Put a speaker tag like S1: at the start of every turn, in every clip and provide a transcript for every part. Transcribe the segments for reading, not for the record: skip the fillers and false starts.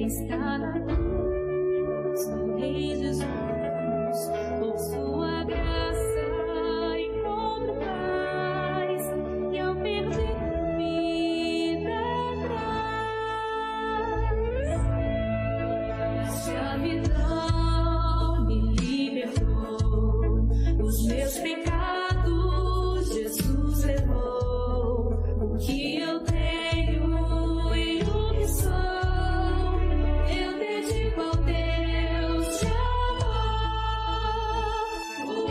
S1: está na cruz do Rei Jesus. Por sua graça encontro paz e ao perder vida atrás. Escravidão me libertou, os meus pecados Jesus levou. O que eu tenho e o que sou, eu dedico ao Deus de amor. O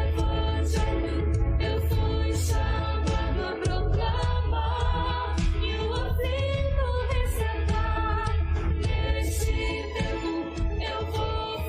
S1: Evangelho eu fui chamado a proclamar e o aflito receber. Neste tempo eu vou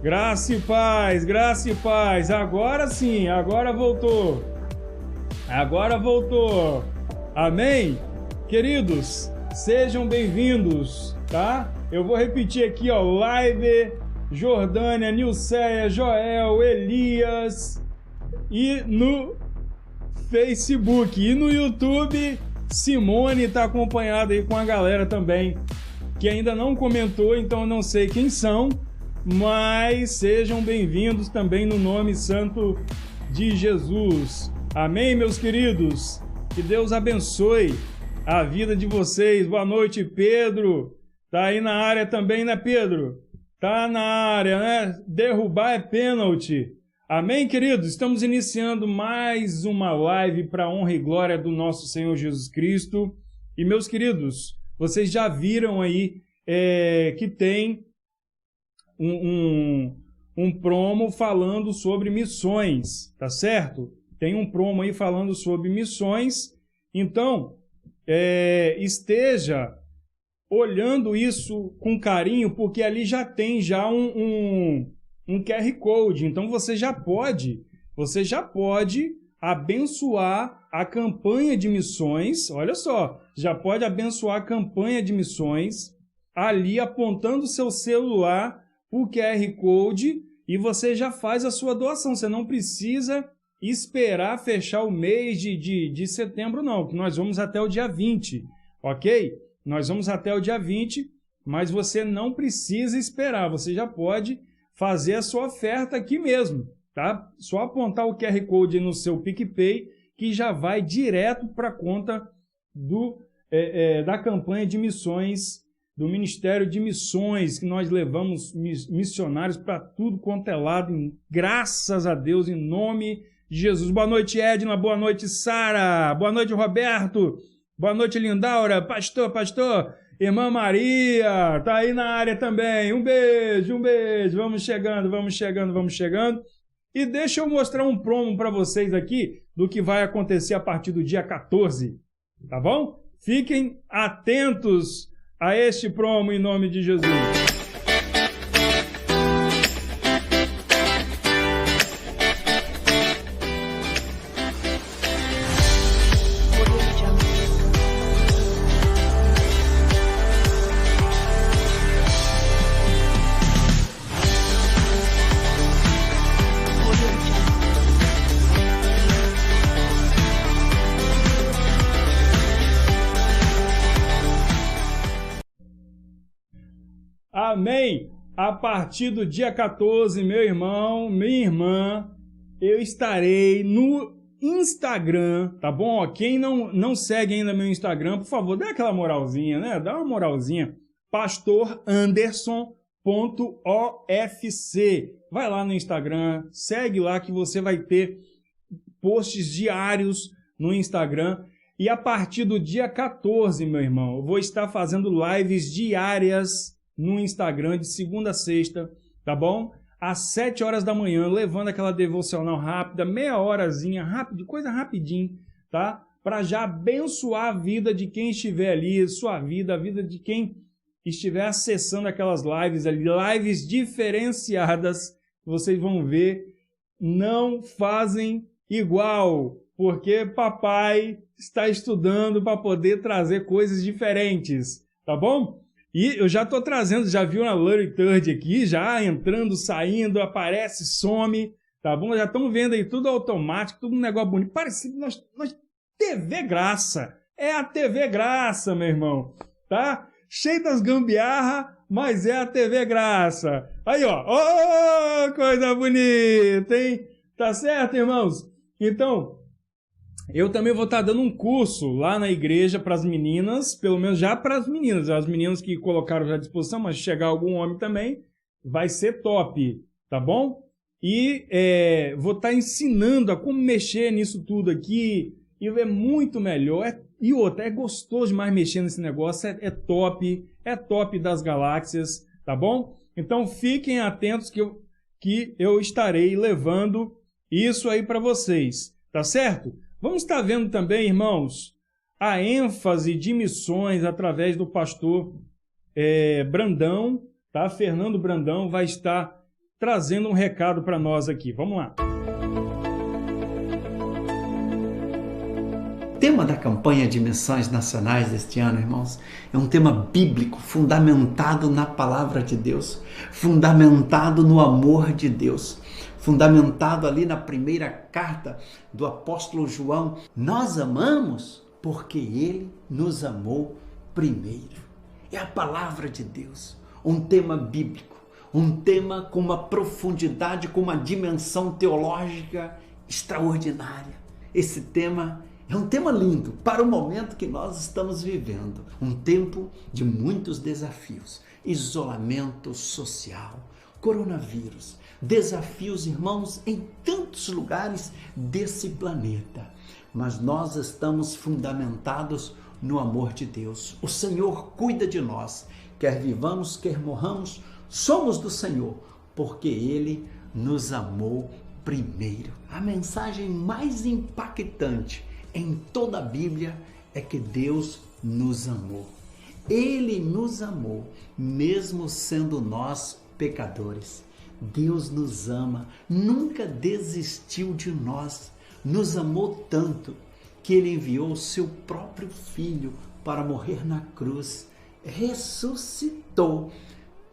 S2: Graça e paz, graça e paz. Agora sim, agora voltou. Agora voltou. Amém? Queridos, sejam bem-vindos, tá? Eu vou repetir aqui, ó, live, Jordânia, Nilceia, Joel, Elias, e no Facebook e no YouTube, Simone está acompanhada aí com a galera também, que ainda não comentou, então eu não sei quem são, mas sejam bem-vindos também no nome santo de Jesus. Amém, meus queridos? Que Deus abençoe a vida de vocês. Boa noite, Pedro. Tá aí na área também, né, Pedro? Tá na área, né? Derrubar é pênalti. Amém, queridos? Estamos iniciando mais uma live para a honra e glória do nosso Senhor Jesus Cristo. E, meus queridos, vocês já viram aí que tem um promo falando sobre missões, tá certo? Tem um promo aí falando sobre missões. Então, esteja olhando isso com carinho, porque ali já tem um QR Code. Então, você já pode abençoar a campanha de missões. Olha só, já pode abençoar a campanha de missões ali apontando o seu celular, o QR Code, e você já faz a sua doação. Você não precisa esperar fechar o mês de setembro, não, que nós vamos até o dia 20, ok? Nós vamos até o dia 20, mas você não precisa esperar, você já pode fazer a sua oferta aqui mesmo, tá? Só apontar o QR Code no seu PicPay, que já vai direto para a conta da campanha de missões, do Ministério de Missões, que nós levamos missionários para tudo quanto é lado, graças a Deus, em nome de Jesus. Boa noite, Edna. Boa noite, Sara. Boa noite, Roberto. Boa noite, Lindaura. Pastor. Irmã Maria, tá aí na área também. Um beijo. Vamos chegando. E deixa eu mostrar um promo para vocês aqui do que vai acontecer a partir do dia 14, tá bom? Fiquem atentos a este promo em nome de Jesus. Amém? A partir do dia 14, meu irmão, minha irmã, eu estarei no Instagram, tá bom? Quem não segue ainda meu Instagram, por favor, dá aquela moralzinha, né? Dá uma moralzinha. pastoranderson.ofc. Vai lá no Instagram, segue lá que você vai ter posts diários no Instagram. E a partir do dia 14, meu irmão, eu vou estar fazendo lives diárias no Instagram, de segunda a sexta, tá bom? Às 7 horas da manhã, levando aquela devocional rápida, meia horazinha, coisa rapidinho, tá? Para já abençoar a vida de quem estiver ali, sua vida, a vida de quem estiver acessando aquelas lives ali, lives diferenciadas, vocês vão ver, não fazem igual, porque papai está estudando para poder trazer coisas diferentes, tá bom? E eu já estou trazendo, já viu a Larry Third aqui, já entrando, saindo, aparece, some, tá bom? Já estamos vendo aí tudo automático, tudo um negócio bonito. Parecido, nós TV Graça. É a TV Graça, meu irmão, tá? Cheio das gambiarra, mas é a TV Graça. Aí, ó, oh, coisa bonita, hein? Tá certo, irmãos? Então, eu também vou estar dando um curso lá na igreja para as meninas, pelo menos já para as meninas que colocaram já à disposição, mas se chegar algum homem também, vai ser top, tá bom? E vou estar ensinando a como mexer nisso tudo aqui, e é muito melhor, e outra, é gostoso demais mexer nesse negócio, é top das galáxias, tá bom? Então fiquem atentos que eu estarei levando isso aí para vocês, tá certo? Vamos estar vendo também, irmãos, a ênfase de missões através do pastor Brandão, tá? Fernando Brandão vai estar trazendo um recado para nós aqui. Vamos lá.
S3: O tema da campanha de missões nacionais deste ano, irmãos, é um tema bíblico, fundamentado na palavra de Deus, fundamentado no amor de Deus, fundamentado ali na primeira carta do apóstolo João. Nós amamos porque ele nos amou primeiro. É a palavra de Deus, um tema bíblico, um tema com uma profundidade, com uma dimensão teológica extraordinária. Esse tema é um tema lindo para o momento que nós estamos vivendo. Um tempo de muitos desafios. Isolamento social, coronavírus, desafios, irmãos, em tantos lugares desse planeta. Mas nós estamos fundamentados no amor de Deus. O Senhor cuida de nós. Quer vivamos, quer morramos, somos do Senhor, porque Ele nos amou primeiro. A mensagem mais impactante em toda a Bíblia é que Deus nos amou. Ele nos amou, mesmo sendo nós pecadores. Deus nos ama, nunca desistiu de nós. Nos amou tanto que Ele enviou o seu próprio Filho para morrer na cruz. Ressuscitou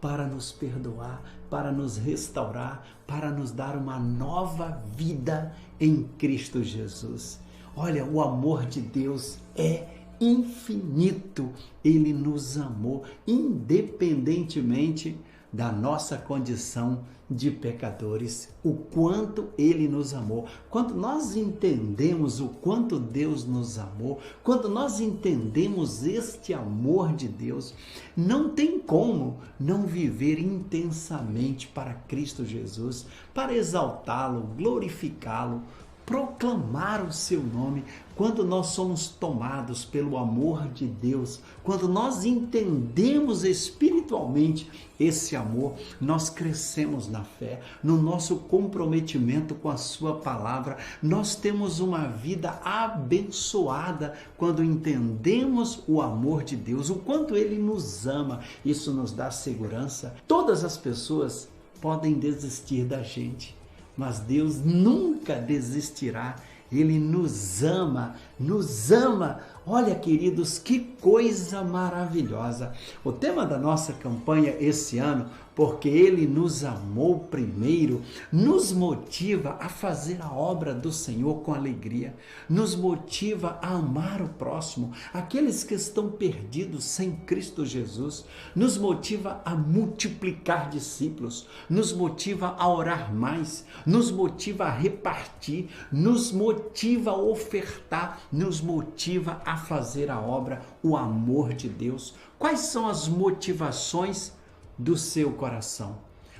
S3: para nos perdoar, para nos restaurar, para nos dar uma nova vida em Cristo Jesus. Olha, o amor de Deus é infinito. Ele nos amou, independentemente da nossa condição de pecadores. O quanto Ele nos amou. Quando nós entendemos o quanto Deus nos amou, quando nós entendemos este amor de Deus, não tem como não viver intensamente para Cristo Jesus, para exaltá-lo, glorificá-lo, proclamar o seu nome. Quando nós somos tomados pelo amor de Deus, quando nós entendemos espiritualmente esse amor, nós crescemos na fé, no nosso comprometimento com a sua palavra. Nós temos uma vida abençoada quando entendemos o amor de Deus, o quanto Ele nos ama. Isso nos dá segurança. Todas as pessoas podem desistir da gente, mas Deus nunca desistirá. Ele nos ama, nos ama. Olha, queridos, que coisa maravilhosa. O tema da nossa campanha esse ano, porque Ele nos amou primeiro, nos motiva a fazer a obra do Senhor com alegria, nos motiva a amar o próximo, aqueles que estão perdidos sem Cristo Jesus, nos motiva a multiplicar discípulos, nos motiva a orar mais, nos motiva a repartir, nos motiva a ofertar, nos motiva a fazer a obra, o amor de Deus. Quais são as motivações do seu coração?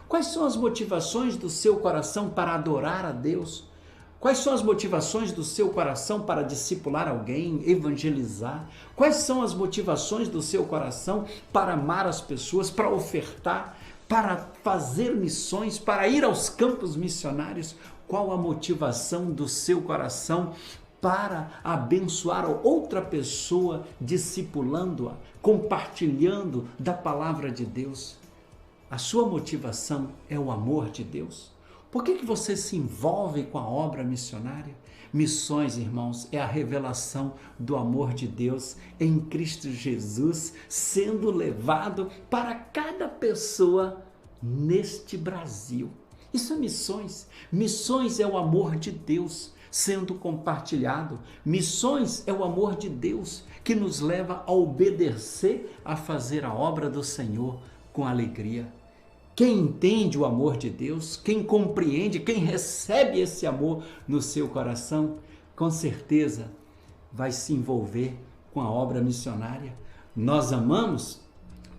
S3: Quais são as motivações do seu coração para adorar a Deus? Quais são as motivações do seu coração para discipular alguém, evangelizar? Quais são as motivações do seu coração para amar as pessoas, para ofertar, para fazer missões, para ir aos campos missionários? Qual a motivação do seu coração para abençoar outra pessoa, discipulando-a, compartilhando da palavra de Deus? A sua motivação é o amor de Deus? Por que você se envolve com a obra missionária? Missões, irmãos, é a revelação do amor de Deus em Cristo Jesus, sendo levado para cada pessoa neste Brasil. Isso é missões. Missões é o amor de Deus sendo compartilhado. Missões é o amor de Deus que nos leva a obedecer, a fazer a obra do Senhor com alegria. Quem entende o amor de Deus, quem compreende, quem recebe esse amor no seu coração, com certeza vai se envolver com a obra missionária. Nós amamos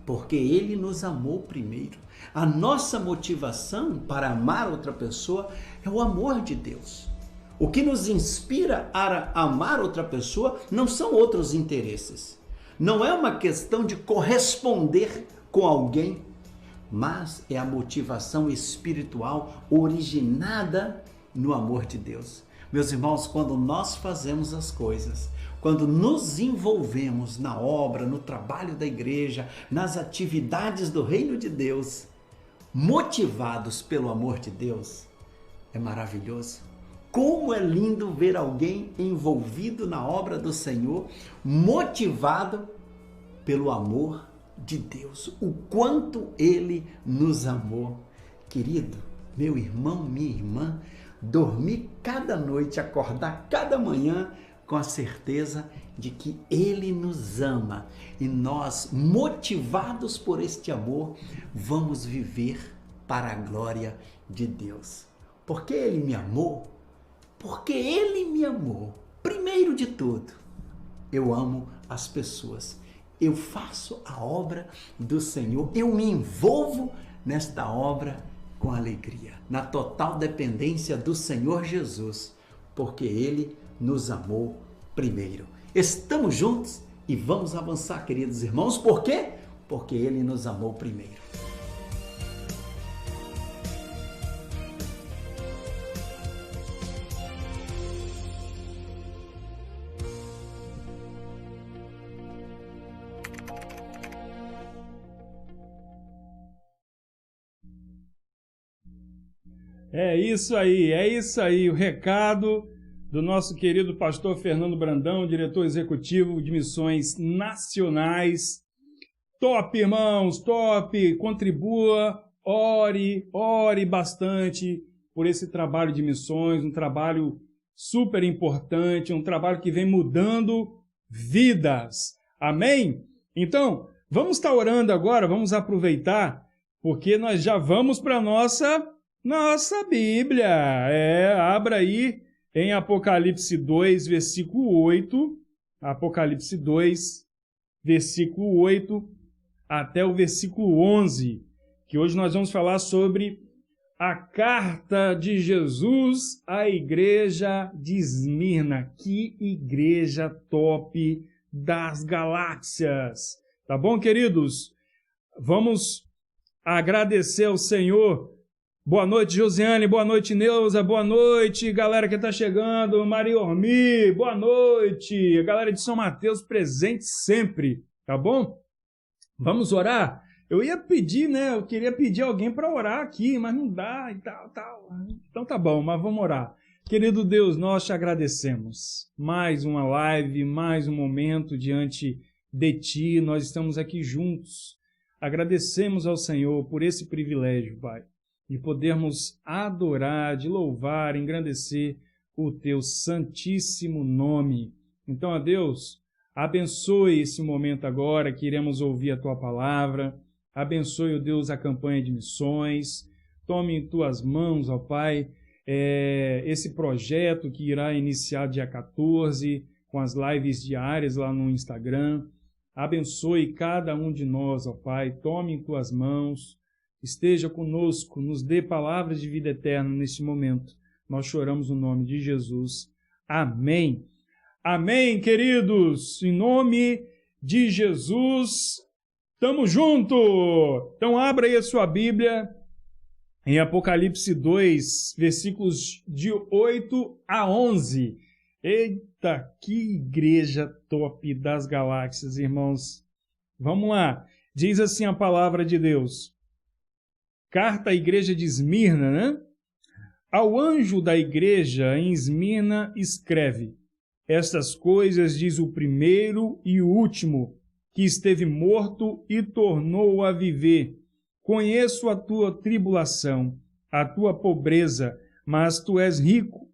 S3: porque Ele nos amou primeiro. A nossa motivação para amar outra pessoa é o amor de Deus. O que nos inspira a amar outra pessoa não são outros interesses. Não é uma questão de corresponder com alguém, mas é a motivação espiritual originada no amor de Deus. Meus irmãos, quando nós fazemos as coisas, quando nos envolvemos na obra, no trabalho da igreja, nas atividades do reino de Deus, motivados pelo amor de Deus, é maravilhoso. Como é lindo ver alguém envolvido na obra do Senhor, motivado pelo amor de Deus, o quanto Ele nos amou. Querido, meu irmão, minha irmã, dormir cada noite, acordar cada manhã com a certeza de que Ele nos ama e nós, motivados por este amor, vamos viver para a glória de Deus. Porque Ele me amou? Porque Ele me amou. Primeiro de tudo, eu amo as pessoas. Eu faço a obra do Senhor, eu me envolvo nesta obra com alegria, na total dependência do Senhor Jesus, porque Ele nos amou primeiro. Estamos juntos e vamos avançar, queridos irmãos. Por quê? Porque Ele nos amou primeiro.
S2: É isso aí, o recado do nosso querido pastor Fernando Brandão, diretor executivo de missões nacionais. Top, irmãos, top! Contribua, ore bastante por esse trabalho de missões, um trabalho super importante, um trabalho que vem mudando vidas. Amém? Então, vamos estar orando agora, vamos aproveitar, porque nós já vamos para a nossa Bíblia. Abra aí em Apocalipse 2, versículo 8. Apocalipse 2, versículo 8 até o versículo 11. Que hoje nós vamos falar sobre a carta de Jesus à igreja de Esmirna. Que igreja top das galáxias. Tá bom, queridos? Vamos agradecer ao Senhor. Boa noite, Josiane. Boa noite, Neuza. Boa noite, galera que está chegando. Maria Ormi, boa noite. A galera de São Mateus presente sempre, tá bom? Vamos orar? Eu queria pedir alguém para orar aqui, mas não dá e tal. Então tá bom, mas vamos orar. Querido Deus, nós te agradecemos. Mais uma live, mais um momento diante de Ti. Nós estamos aqui juntos. Agradecemos ao Senhor por esse privilégio, Pai, de podermos adorar, de louvar, engrandecer o Teu santíssimo nome. Então, ó Deus, abençoe esse momento agora, que iremos ouvir a Tua palavra. Abençoe, ó Deus, a campanha de missões. Tome em Tuas mãos, ó Pai, esse projeto que irá iniciar dia 14, com as lives diárias lá no Instagram. Abençoe cada um de nós, ó Pai. Tome em Tuas mãos. Esteja conosco, nos dê palavras de vida eterna neste momento. Nós choramos no nome de Jesus. Amém. Amém, queridos. Em nome de Jesus, tamo junto. Então abra aí a sua Bíblia em Apocalipse 2, versículos de 8 a 11. Eita, que igreja top das galáxias, irmãos. Vamos lá. Diz assim a palavra de Deus. Carta à igreja de Esmirna, né? Ao anjo da igreja em Esmirna escreve: Estas coisas diz o primeiro e o último, que esteve morto e tornou a viver. Conheço a tua tribulação, a tua pobreza, mas tu és rico.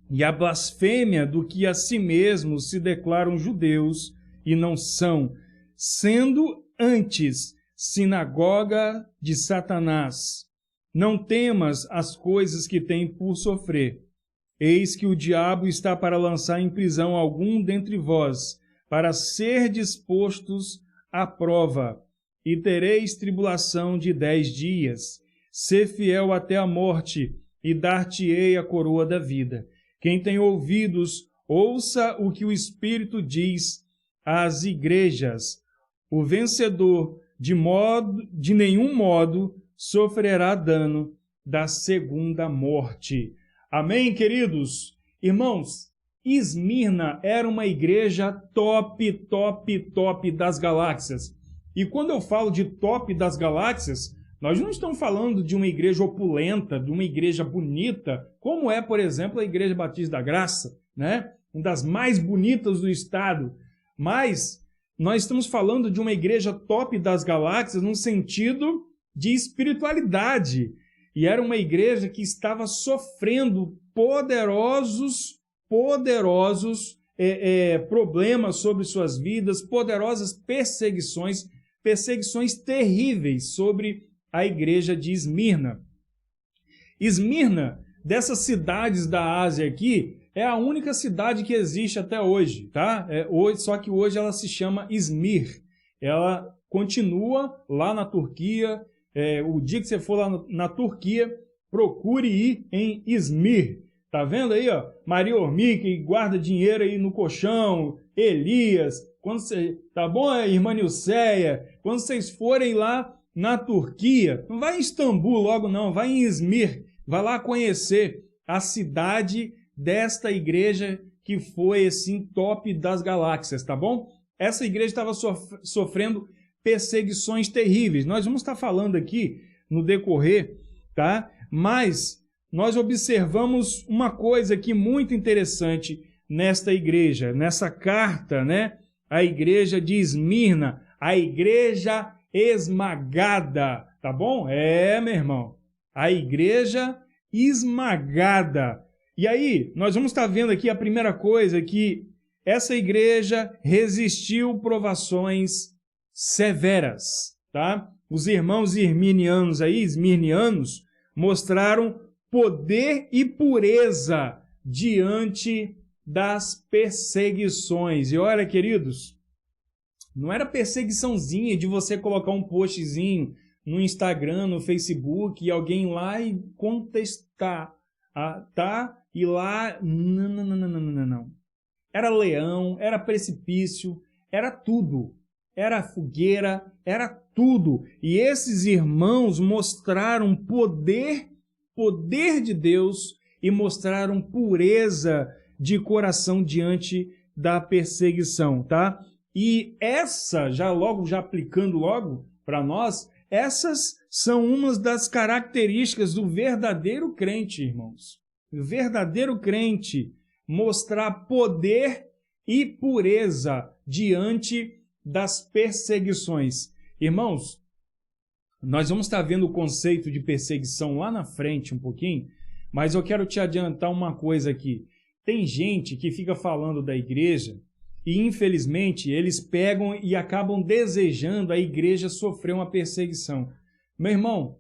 S2: E a blasfêmia do que a si mesmos se declaram judeus e não são, sendo antes sinagoga de Satanás. Não temas as coisas que tem por sofrer. Eis que o diabo está para lançar em prisão algum dentre vós, para ser dispostos à prova, e tereis tribulação de 10 dias. Sê fiel até a morte, e dar-te-ei a coroa da vida. Quem tem ouvidos, ouça o que o Espírito diz às igrejas. O vencedor de nenhum modo sofrerá dano da segunda morte. Amém, queridos? Irmãos, Esmirna era uma igreja top das galáxias. E quando eu falo de top das galáxias, Nós não estamos falando de uma igreja opulenta, de uma igreja bonita, como é, por exemplo, a Igreja Batista da Graça, né? Uma das mais bonitas do estado. Mas nós estamos falando de uma igreja top das galáxias num sentido de espiritualidade. E era uma igreja que estava sofrendo poderosos problemas sobre suas vidas, poderosas perseguições terríveis sobre a igreja de Esmirna. Esmirna, dessas cidades da Ásia aqui, é a única cidade que existe até hoje, tá? Só que hoje ela se chama Izmir. Ela continua lá na Turquia. O dia que você for lá na Turquia, procure ir em Izmir. Tá vendo aí, ó? Maria Ormi, que guarda dinheiro aí no colchão, Elias, tá bom, irmã Nilceia? Quando vocês forem lá na Turquia, não vai em Istambul logo não, vai em Izmir, vai lá conhecer a cidade desta igreja que foi, assim, top das galáxias, tá bom? Essa igreja estava sofrendo perseguições terríveis. Nós vamos estar falando aqui no decorrer, tá? Mas nós observamos uma coisa aqui muito interessante nesta igreja, nessa carta, né? A igreja de Esmirna, a igreja esmagada, tá bom? Meu irmão, a igreja esmagada. E aí, nós vamos estar vendo aqui a primeira coisa, que essa igreja resistiu provações severas, tá? Os irmãos esmirnianos, mostraram poder e pureza diante das perseguições. E olha, queridos, não era perseguiçãozinha de você colocar um postzinho no Instagram, no Facebook, e alguém lá e contestar, tá? E lá, não. Era leão, era precipício, era tudo. Era fogueira, era tudo. E esses irmãos mostraram poder de Deus e mostraram pureza de coração diante da perseguição, tá? E essa, já aplicando logo para nós, essas são umas das características do verdadeiro crente, irmãos. O verdadeiro crente, mostrar poder e pureza diante das perseguições. Irmãos, nós vamos estar vendo o conceito de perseguição lá na frente um pouquinho, mas eu quero te adiantar uma coisa aqui. Tem gente que fica falando da igreja e, infelizmente, eles pegam e acabam desejando a igreja sofrer uma perseguição. Meu irmão,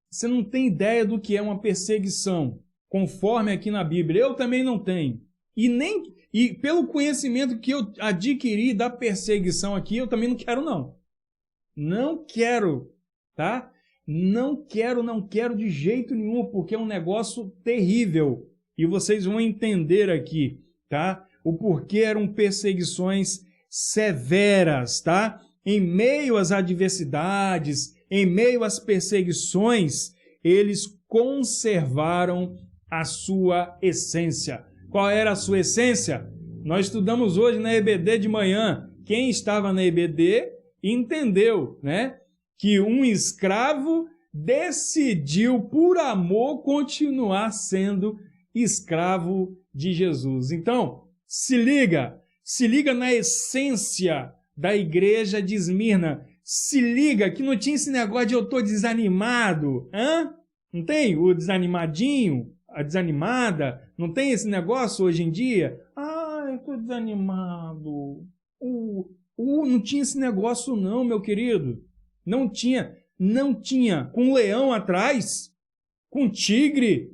S2: você não tem ideia do que é uma perseguição, conforme aqui na Bíblia. Eu também não tenho. E pelo conhecimento que eu adquiri da perseguição aqui, eu também não quero, não. Não quero, tá? Não quero de jeito nenhum, porque é um negócio terrível. E vocês vão entender aqui, tá? O porquê eram perseguições severas, tá? Em meio às adversidades, em meio às perseguições, eles conservaram a sua essência. Qual era a sua essência? Nós estudamos hoje na EBD de manhã. Quem estava na EBD entendeu, né? Que um escravo decidiu, por amor, continuar sendo escravo de Jesus. Então, se liga na essência da igreja de Esmirna. Se liga que não tinha esse negócio de eu estou desanimado. Não tem o desanimadinho, a desanimada? Não tem esse negócio hoje em dia? Eu estou desanimado. Não tinha esse negócio não, meu querido. Não tinha. Com um leão atrás, com um tigre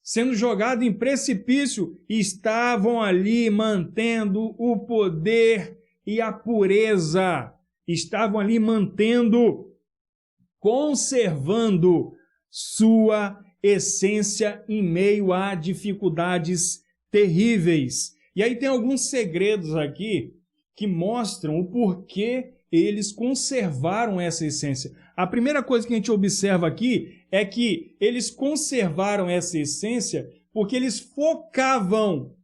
S2: sendo jogado em precipício, estavam ali mantendo o poder e a pureza. Estavam ali conservando sua essência em meio a dificuldades terríveis. E aí tem alguns segredos aqui que mostram o porquê eles conservaram essa essência. A primeira coisa que a gente observa aqui é que eles conservaram essa essência porque eles focavam,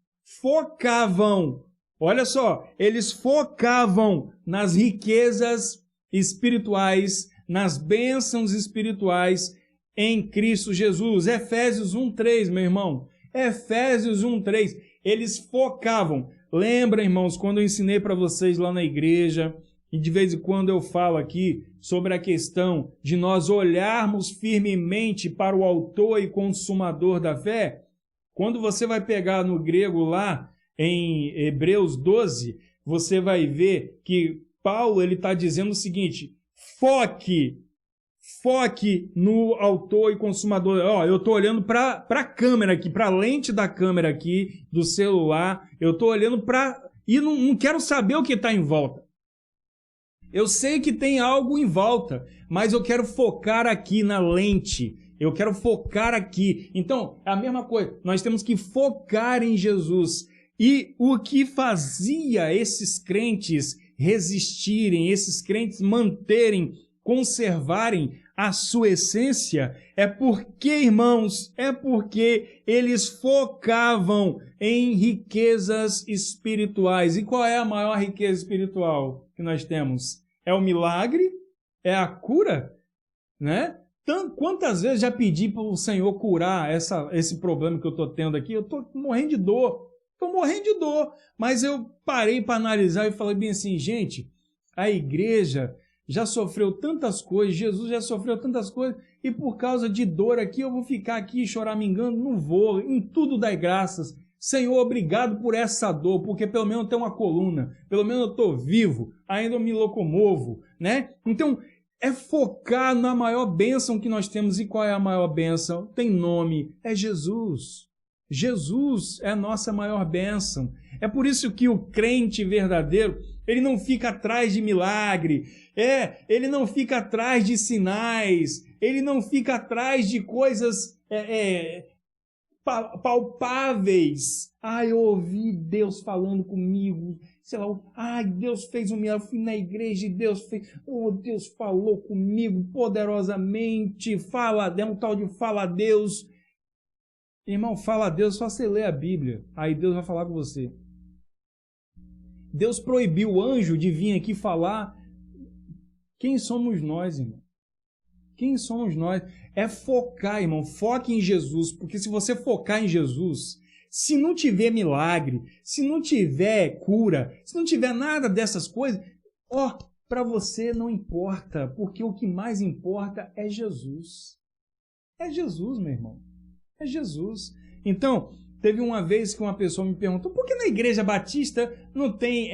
S2: olha só, eles focavam nas riquezas espirituais nas bênçãos espirituais em Cristo Jesus. Efésios 1:3, meu irmão. Efésios 1:3. Eles focavam. Lembra, irmãos, quando eu ensinei para vocês lá na igreja, e de vez em quando eu falo aqui sobre a questão de nós olharmos firmemente para o autor e consumador da fé? Quando você vai pegar no grego lá, em Hebreus 12, você vai ver que Paulo está dizendo o seguinte: foque no autor e consumador. Eu estou olhando para a câmera aqui, para a lente da câmera aqui, do celular, eu estou olhando para... e não quero saber o que está em volta. Eu sei que tem algo em volta, mas eu quero focar aqui na lente. Eu quero focar aqui. Então, é a mesma coisa. Nós temos que focar em Jesus. E o que fazia esses crentes resistirem, esses crentes manterem, conservarem a sua essência, é porque, irmãos, é porque eles focavam em riquezas espirituais. E qual é a maior riqueza espiritual que nós temos? É o milagre? É a cura? Né? Quantas vezes já pedi para o Senhor curar esse problema que eu estou tendo aqui? Eu estou morrendo de dor. Mas eu parei para analisar e falei bem assim, gente, a igreja já sofreu tantas coisas, Jesus já sofreu tantas coisas, e por causa de dor aqui eu vou ficar aqui choramingando? Não vou, em tudo dai graças. Senhor, obrigado por essa dor, porque pelo menos eu tenho uma coluna, pelo menos eu estou vivo, ainda eu me locomovo, né? Então, é focar na maior bênção que nós temos. E qual é a maior bênção? Tem nome, é Jesus. Jesus é a nossa maior bênção. É por isso que o crente verdadeiro, ele não fica atrás de milagre, ele não fica atrás de sinais, ele não fica atrás de coisas palpáveis. Eu ouvi Deus falando comigo, sei lá, Deus fez um milagre, eu fui na igreja e Deus fez, Deus falou comigo poderosamente, um tal de fala a Deus. Irmão, fala a Deus, só você ler a Bíblia, aí Deus vai falar com você. Deus proibiu o anjo de vir aqui falar. Quem somos nós, irmão? Quem somos nós? É focar, irmão. Foque em Jesus, porque se você focar em Jesus, se não tiver milagre, se não tiver cura, se não tiver nada dessas coisas, para você não importa, porque o que mais importa é Jesus. É Jesus, meu irmão. É Jesus. Então, teve uma vez que uma pessoa me perguntou, por que na igreja batista não tem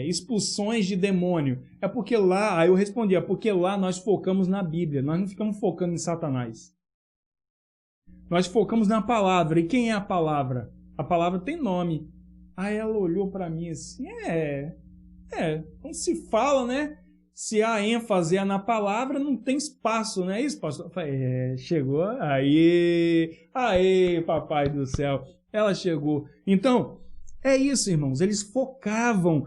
S2: expulsões de demônio? É porque lá, aí eu respondi, é porque lá nós focamos na Bíblia, nós não ficamos focando em Satanás. Nós focamos na palavra. E quem é a palavra? A palavra tem nome. Aí ela olhou para mim assim, como se fala, né? Se a ênfase é na palavra, não tem espaço, não é isso, pastor? Eu falei, chegou, aí, papai do céu, ela chegou. Então, é isso, irmãos, eles focavam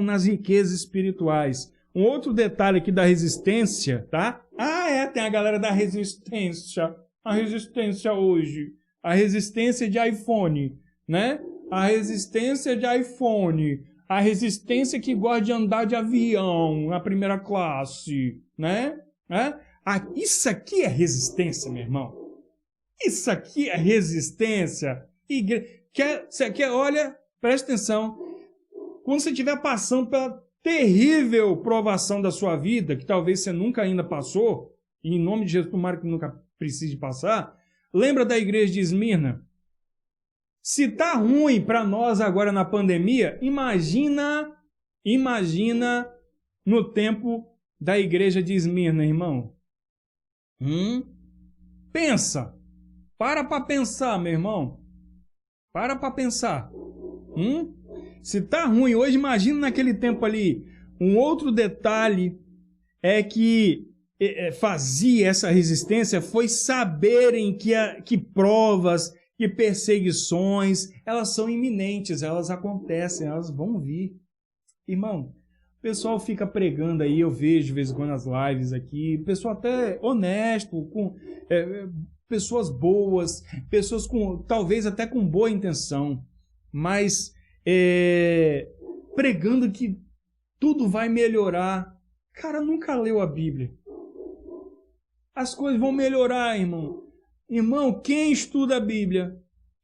S2: nas riquezas espirituais. Um outro detalhe aqui da resistência, tá? Tem a galera da resistência, a resistência hoje, a resistência de iPhone, né? A resistência de iPhone, a resistência que gosta de andar de avião na primeira classe, né? Isso aqui é resistência, meu irmão. Isso aqui é resistência. Olha, presta atenção. Quando você estiver passando pela terrível provação da sua vida, que talvez você nunca ainda passou, e em nome de Jesus, tomara que nunca precise passar, lembra da igreja de Esmirna? Se tá ruim para nós agora na pandemia, imagina no tempo da igreja de Esmirna, irmão. Pensa. Para pensar, meu irmão. Para pensar. Se tá ruim hoje, imagina naquele tempo ali. Um outro detalhe é que fazia essa resistência foi saberem que provas, que perseguições, elas são iminentes, elas acontecem, elas vão vir. Irmão, o pessoal fica pregando aí, eu vejo de vez em quando nas lives aqui, pessoal até honesto, com pessoas boas, pessoas talvez até com boa intenção, mas pregando que tudo vai melhorar O cara nunca leu a Bíblia. As coisas vão melhorar, irmão. Irmão, quem estuda a Bíblia,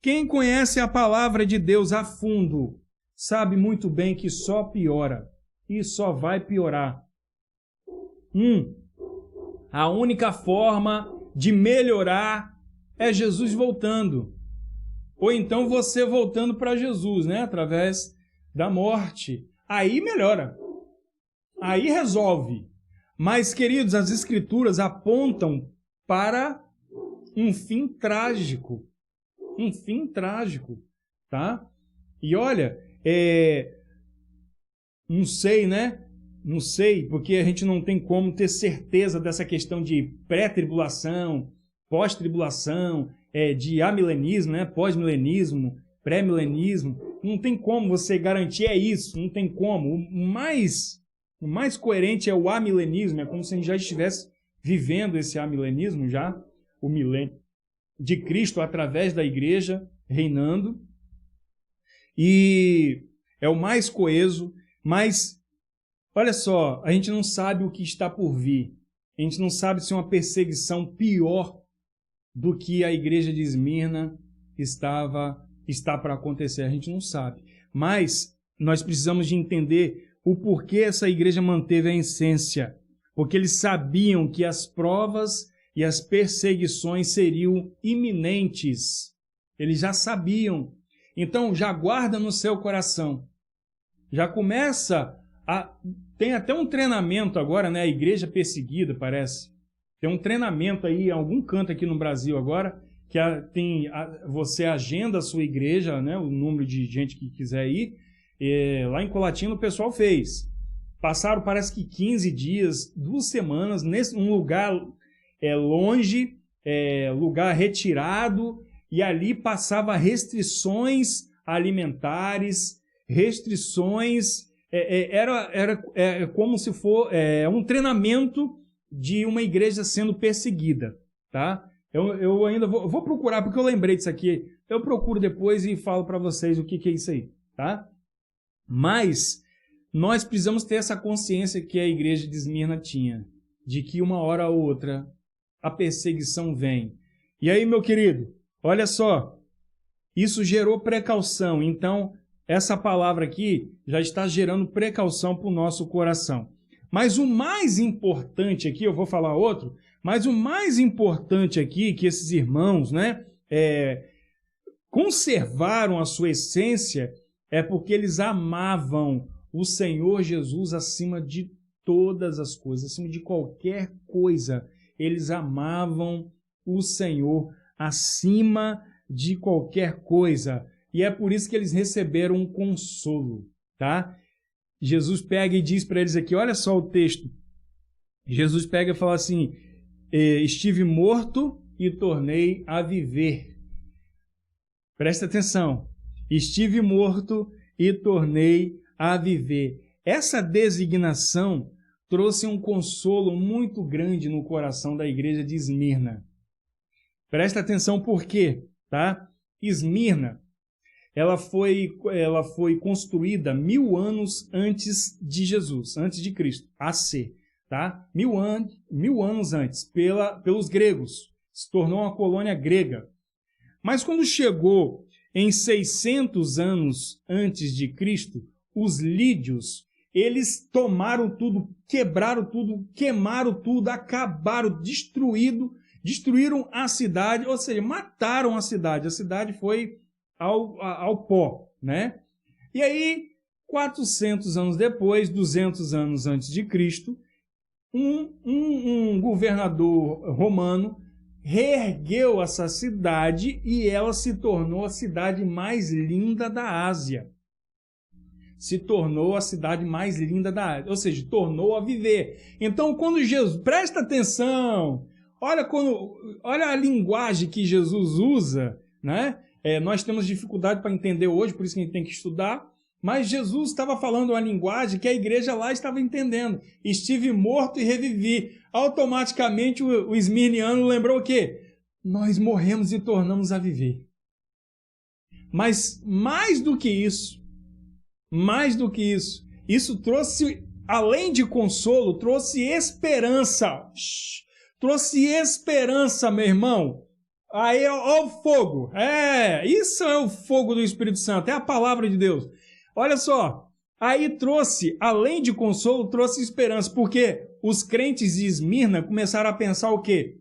S2: quem conhece a palavra de Deus a fundo, sabe muito bem que só piora e só vai piorar. A única forma de melhorar é Jesus voltando. Ou então você voltando para Jesus, né? Através da morte. Aí melhora. Aí resolve. Mas, queridos, as Escrituras apontam para um fim trágico. Um fim trágico, tá? E olha, não sei, né? Não sei, porque a gente não tem como ter certeza dessa questão de pré-tribulação, pós-tribulação, de amilenismo, né? Pós-milenismo, pré-milenismo. Não tem como você garantir isso, não tem como. O mais coerente é o amilenismo, é como se a gente já estivesse vivendo esse amilenismo já, o milênio de Cristo através da igreja reinando. E é o mais coeso, mas olha só, a gente não sabe o que está por vir. A gente não sabe se uma perseguição pior do que a igreja de Esmirna está para acontecer. A gente não sabe. Mas nós precisamos de entender o porquê essa igreja manteve a essência. Porque eles sabiam que as provas e as perseguições seriam iminentes. Eles já sabiam. Então, já guarda no seu coração. Já começa a... Tem até um treinamento agora, né? A igreja perseguida, parece. Tem um treinamento aí, em algum canto aqui no Brasil agora, que você agenda a sua igreja, né? O número de gente que quiser ir. Lá em Colatina o pessoal fez. Passaram, parece que 15 dias, 2 semanas, num lugar longe, lugar retirado, e ali passava restrições alimentares, restrições... Era como se for um treinamento de uma igreja sendo perseguida, tá? Eu ainda vou procurar, porque eu lembrei disso aqui. Eu procuro depois e falo para vocês o que é isso aí, tá? Mas nós precisamos ter essa consciência que a igreja de Esmirna tinha, de que uma hora ou outra a perseguição vem. E aí, meu querido, olha só, isso gerou precaução. Então, essa palavra aqui já está gerando precaução para o nosso coração. Mas o mais importante aqui, eu vou falar outro, mas o mais importante aqui que esses irmãos, né, conservaram a sua essência é porque eles amavam o Senhor Jesus acima de todas as coisas, acima de qualquer coisa. Eles amavam o Senhor acima de qualquer coisa. E é por isso que eles receberam um consolo, tá? Jesus pega e diz para eles aqui, olha só o texto. Jesus pega e fala assim, estive morto e tornei a viver. Presta atenção. Estive morto e tornei a viver. Essa designação trouxe um consolo muito grande no coração da igreja de Esmirna. Presta atenção por quê, tá? Esmirna, ela foi construída 1000 anos antes de Jesus, antes de Cristo, AC, tá? 1000 anos antes, pelos gregos. Se tornou uma colônia grega. Mas quando chegou em 600 anos antes de Cristo, os lídios, eles tomaram tudo, quebraram tudo, queimaram tudo, acabaram, destruíram a cidade, ou seja, mataram a cidade. A cidade foi ao pó, né? E aí, 400 anos depois, 200 anos antes de Cristo, um governador romano reergueu essa cidade e ela se tornou a cidade mais linda da Ásia. Se tornou a cidade mais linda da Ásia, ou seja, tornou a viver. Então, quando Jesus... Presta atenção! Olha a linguagem que Jesus usa, né? Nós temos dificuldade para entender hoje, por isso que a gente tem que estudar, mas Jesus estava falando uma linguagem que a igreja lá estava entendendo. Estive morto e revivi. Automaticamente o esmirniano lembrou o quê? Nós morremos e tornamos a viver. Mas mais do que isso, isso trouxe além de consolo, trouxe esperança. Trouxe esperança, meu irmão. Aí, ó o fogo. Isso é o fogo do Espírito Santo, é a palavra de Deus. Olha só, aí trouxe, além de consolo, trouxe esperança, porque os crentes de Esmirna começaram a pensar o quê?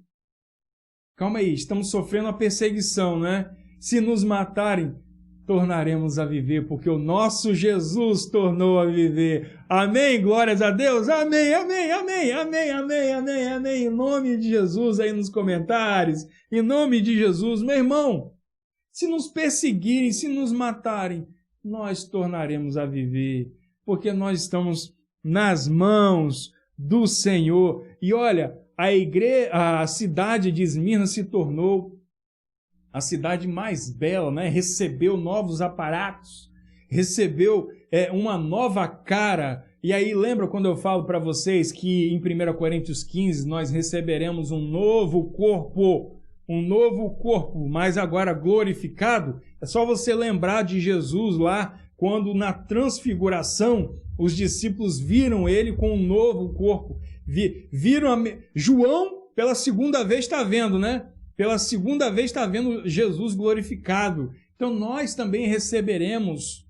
S2: Calma aí, estamos sofrendo uma perseguição, né? Se nos matarem, tornaremos a viver, porque o nosso Jesus tornou a viver. Amém? Glórias a Deus. Amém, amém, amém, amém, amém, amém, amém. Em nome de Jesus aí nos comentários. Em nome de Jesus. Meu irmão, se nos perseguirem, se nos matarem, nós tornaremos a viver, porque nós estamos nas mãos do Senhor. E olha, a cidade de Esmirna se tornou a cidade mais bela, né? Recebeu novos aparatos, recebeu uma nova cara. E aí lembra quando eu falo para vocês que em 1 Coríntios 15 nós receberemos um novo corpo, mas agora glorificado? É só você lembrar de Jesus lá, quando na transfiguração os discípulos viram ele com um novo corpo. João pela segunda vez está vendo, né? Pela segunda vez está vendo Jesus glorificado. Então nós também receberemos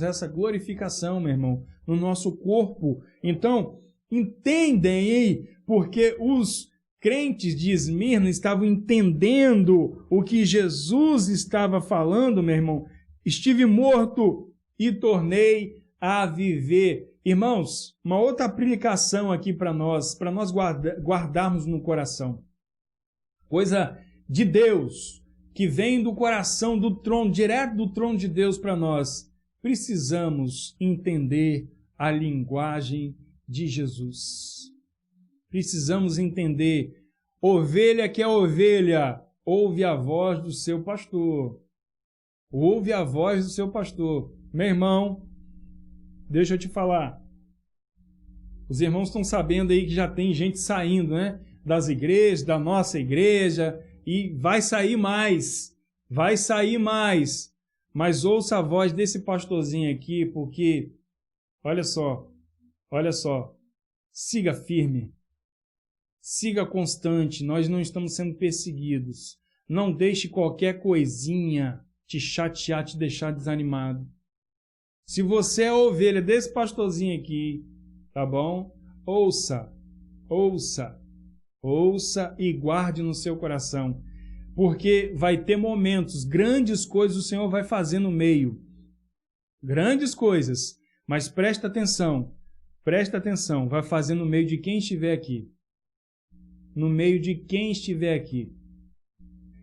S2: essa glorificação, meu irmão, no nosso corpo. Então, entendem aí, porque os crentes de Esmirna estavam entendendo o que Jesus estava falando, meu irmão. Estive morto e tornei a viver. Irmãos, uma outra aplicação aqui para nós guardarmos no coração. Coisa de Deus, que vem do coração, do trono, direto do trono de Deus para nós. Precisamos entender a linguagem de Jesus. Precisamos entender. Ovelha que é ovelha, ouve a voz do seu pastor. Ouve a voz do seu pastor. Meu irmão, deixa eu te falar. Os irmãos estão sabendo aí que já tem gente saindo, né? Das igrejas, da nossa igreja, e vai sair mais. Mas ouça a voz desse pastorzinho aqui, porque, olha só, siga firme, siga constante, nós não estamos sendo perseguidos. Não deixe qualquer coisinha te chatear, te deixar desanimado. Se você é ovelha desse pastorzinho aqui, tá bom? Ouça e guarde no seu coração, porque vai ter momentos, grandes coisas o Senhor vai fazer no meio, grandes coisas, mas presta atenção, vai fazer no meio de quem estiver aqui,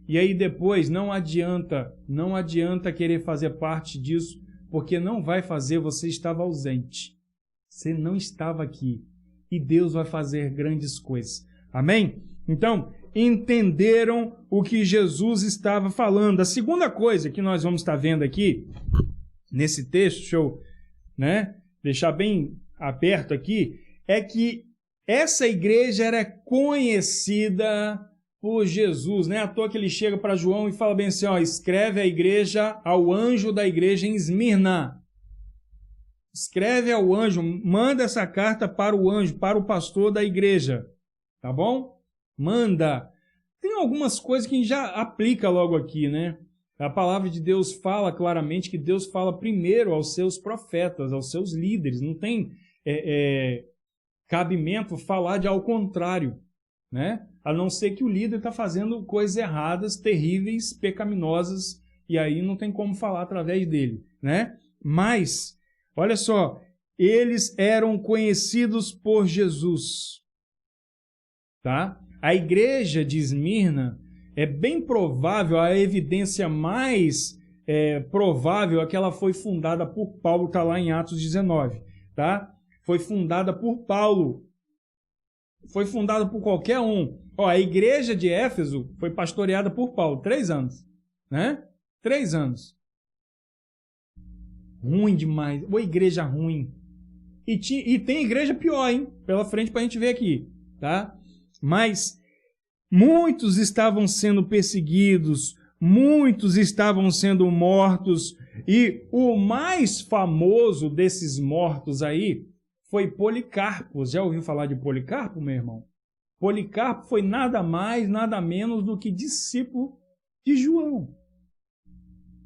S2: e aí depois não adianta querer fazer parte disso, porque não vai fazer, você estava ausente, você não estava aqui, e Deus vai fazer grandes coisas. Amém? Então, entenderam o que Jesus estava falando. A segunda coisa que nós vamos estar vendo aqui, nesse texto, deixa eu deixar bem aberto aqui, é que essa igreja era conhecida por Jesus. Não é à toa que ele chega para João e fala bem assim, escreve a igreja ao anjo da igreja em Esmirna. Escreve ao anjo, manda essa carta para o anjo, para o pastor da igreja. Tá bom? Manda. Tem algumas coisas que a gente já aplica logo aqui, né? A palavra de Deus fala claramente que Deus fala primeiro aos seus profetas, aos seus líderes. Não tem cabimento falar de ao contrário, né? A não ser que o líder está fazendo coisas erradas, terríveis, pecaminosas, e aí não tem como falar através dele, né? Mas, olha só, eles eram conhecidos por Jesus. Tá? A igreja de Esmirna é bem provável, a evidência mais provável é que ela foi fundada por Paulo, está lá em Atos 19. Tá? Foi fundada por Paulo. Foi fundada por qualquer um. A igreja de Éfeso foi pastoreada por Paulo, 3 anos. Né? 3 anos. Ruim demais. Uma igreja ruim. E tem igreja pior, hein? Pela frente para a gente ver aqui. Tá? Mas muitos estavam sendo perseguidos, muitos estavam sendo mortos, e o mais famoso desses mortos aí foi Policarpo. Já ouviu falar de Policarpo, meu irmão? Policarpo foi nada mais, nada menos do que discípulo de João.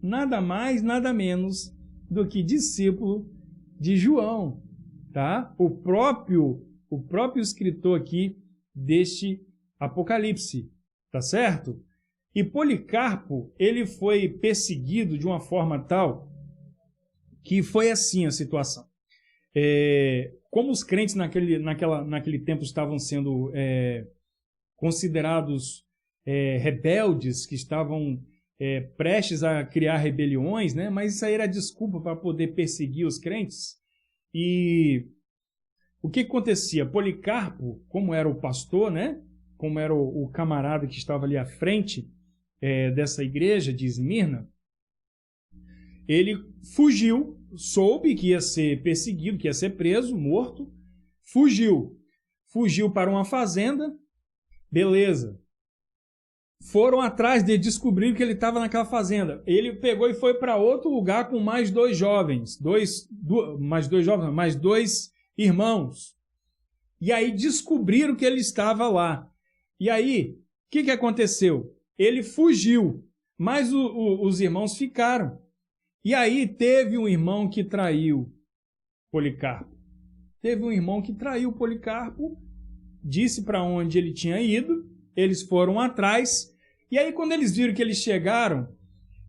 S2: Nada mais, nada menos do que discípulo de João, tá? O próprio escritor aqui deste Apocalipse, tá certo? E Policarpo, ele foi perseguido de uma forma tal que foi assim a situação. Como os crentes naquele tempo estavam sendo considerados rebeldes, que estavam prestes a criar rebeliões, né? Mas isso aí era desculpa para poder perseguir os crentes. E o que acontecia? Policarpo, como era o pastor, né? Como era o camarada que estava ali à frente dessa igreja de Esmirna, ele fugiu, soube que ia ser perseguido, que ia ser preso, morto, fugiu para uma fazenda, beleza. Foram atrás dele, descobriram que ele estava naquela fazenda. Ele pegou e foi para outro lugar com mais dois irmãos. E aí descobriram que ele estava lá. E aí, o que aconteceu? Ele fugiu, mas os irmãos ficaram. E aí teve um irmão que traiu Policarpo. Disse para onde ele tinha ido, eles foram atrás, e aí quando eles viram que eles chegaram,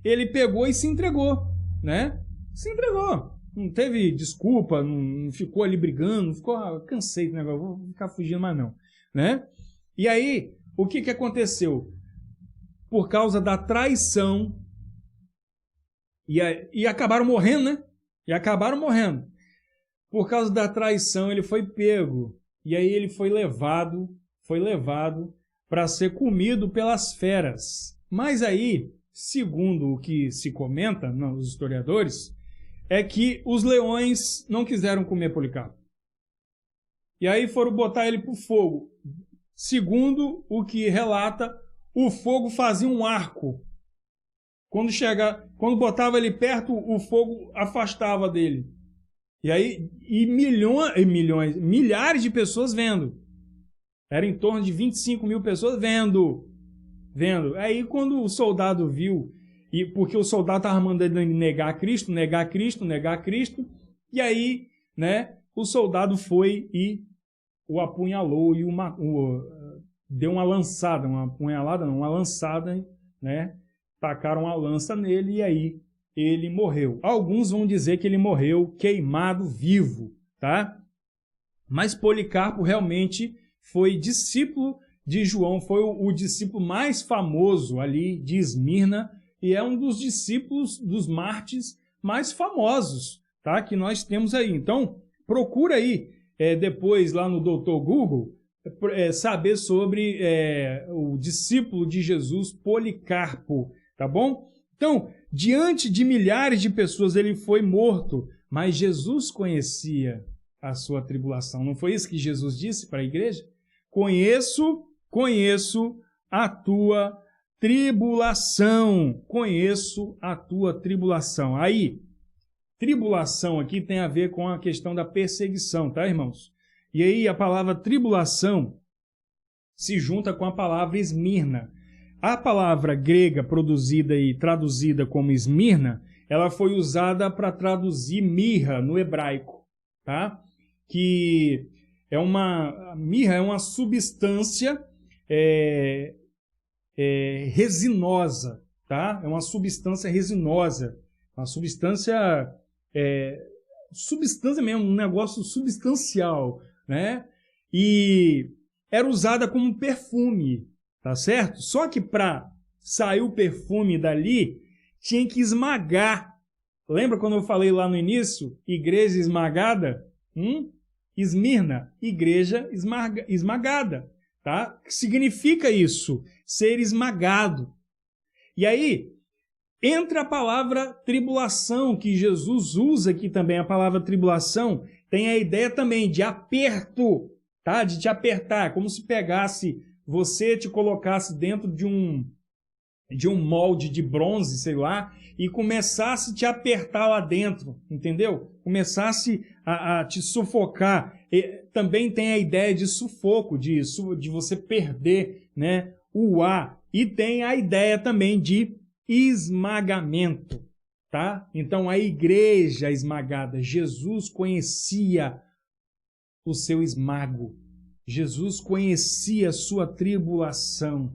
S2: ele pegou e se entregou, né? Se entregou. Não teve desculpa, não ficou ali brigando, não ficou, cansei do negócio, vou ficar fugindo mais não, né? E aí, o que aconteceu? Por causa da traição, e acabaram morrendo, né? Por causa da traição, ele foi pego. E aí ele foi levado para ser comido pelas feras. Mas aí, segundo o que se comenta, os historiadores, é que os leões não quiseram comer Policarpo. E aí foram botar ele para o fogo. Segundo o que relata, o fogo fazia um arco. Quando botava ele perto, o fogo afastava dele. E aí, milhares de pessoas vendo. Era em torno de 25 mil pessoas vendo. Aí, quando o soldado viu, porque o soldado estava mandando ele negar Cristo, e aí, né, o soldado foi e o apunhalou e deu uma lançada, uma lançada, né? Tacaram a lança nele e aí ele morreu. Alguns vão dizer que ele morreu queimado vivo, tá? Mas Policarpo realmente foi discípulo de João, foi o discípulo mais famoso ali de Esmirna e é um dos discípulos dos mártires mais famosos, tá? Que nós temos aí. Então, procura aí depois lá no Dr. Google saber sobre o discípulo de Jesus, Policarpo, tá bom? Então, diante de milhares de pessoas ele foi morto, mas Jesus conhecia a sua tribulação. Não foi isso que Jesus disse para a igreja? Conheço a tua tribulação. Conheço a tua tribulação. Aí, tribulação aqui tem a ver com a questão da perseguição, tá, irmãos? E aí a palavra tribulação se junta com a palavra Esmirna. A palavra grega produzida e traduzida como Esmirna, ela foi usada para traduzir mirra no hebraico, tá? Que mirra é uma substância resinosa, tá? É uma substância resinosa, uma substância mesmo, um negócio substancial, né? E era usada como perfume, tá certo? Só que para sair o perfume dali, tinha que esmagar. Lembra quando eu falei lá no início? Igreja esmagada? Esmirna, igreja esmagada, tá? O que significa isso? Ser esmagado. E aí, entra a palavra tribulação, que Jesus usa aqui também. A palavra tribulação tem a ideia também de aperto, tá? De te apertar, como se pegasse você, te colocasse dentro de um de um molde de bronze, sei lá, e começasse a te apertar lá dentro, entendeu? Começasse a te sufocar. E também tem a ideia de sufoco, de você perder, né, o ar. E tem a ideia também de esmagamento, tá? Então, a igreja esmagada, Jesus conhecia o seu esmago. Jesus conhecia a sua tribulação,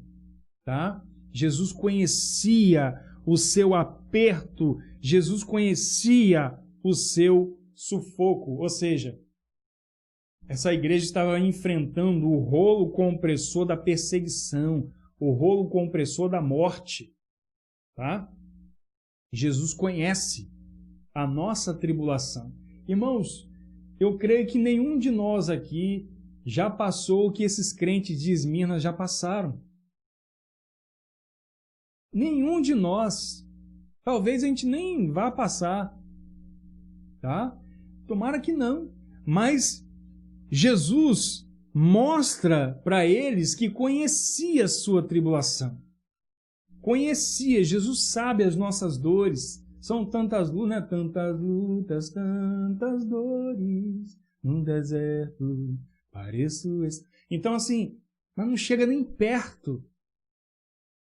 S2: tá? Jesus conhecia o seu aperto, Jesus conhecia o seu sufoco, ou seja, essa igreja estava enfrentando o rolo compressor da perseguição, o rolo compressor da morte, tá? Jesus conhece a nossa tribulação. Irmãos, eu creio que nenhum de nós aqui já passou o que esses crentes de Esmirna já passaram. Nenhum de nós. Talvez a gente nem vá passar, tá? Tomara que não. Mas Jesus mostra para eles que conhecia a sua tribulação. Conhecia, Jesus sabe as nossas dores. São tantas lutas, né? Tantas lutas, tantas dores, num deserto, pareço... Então, assim, mas não chega nem perto.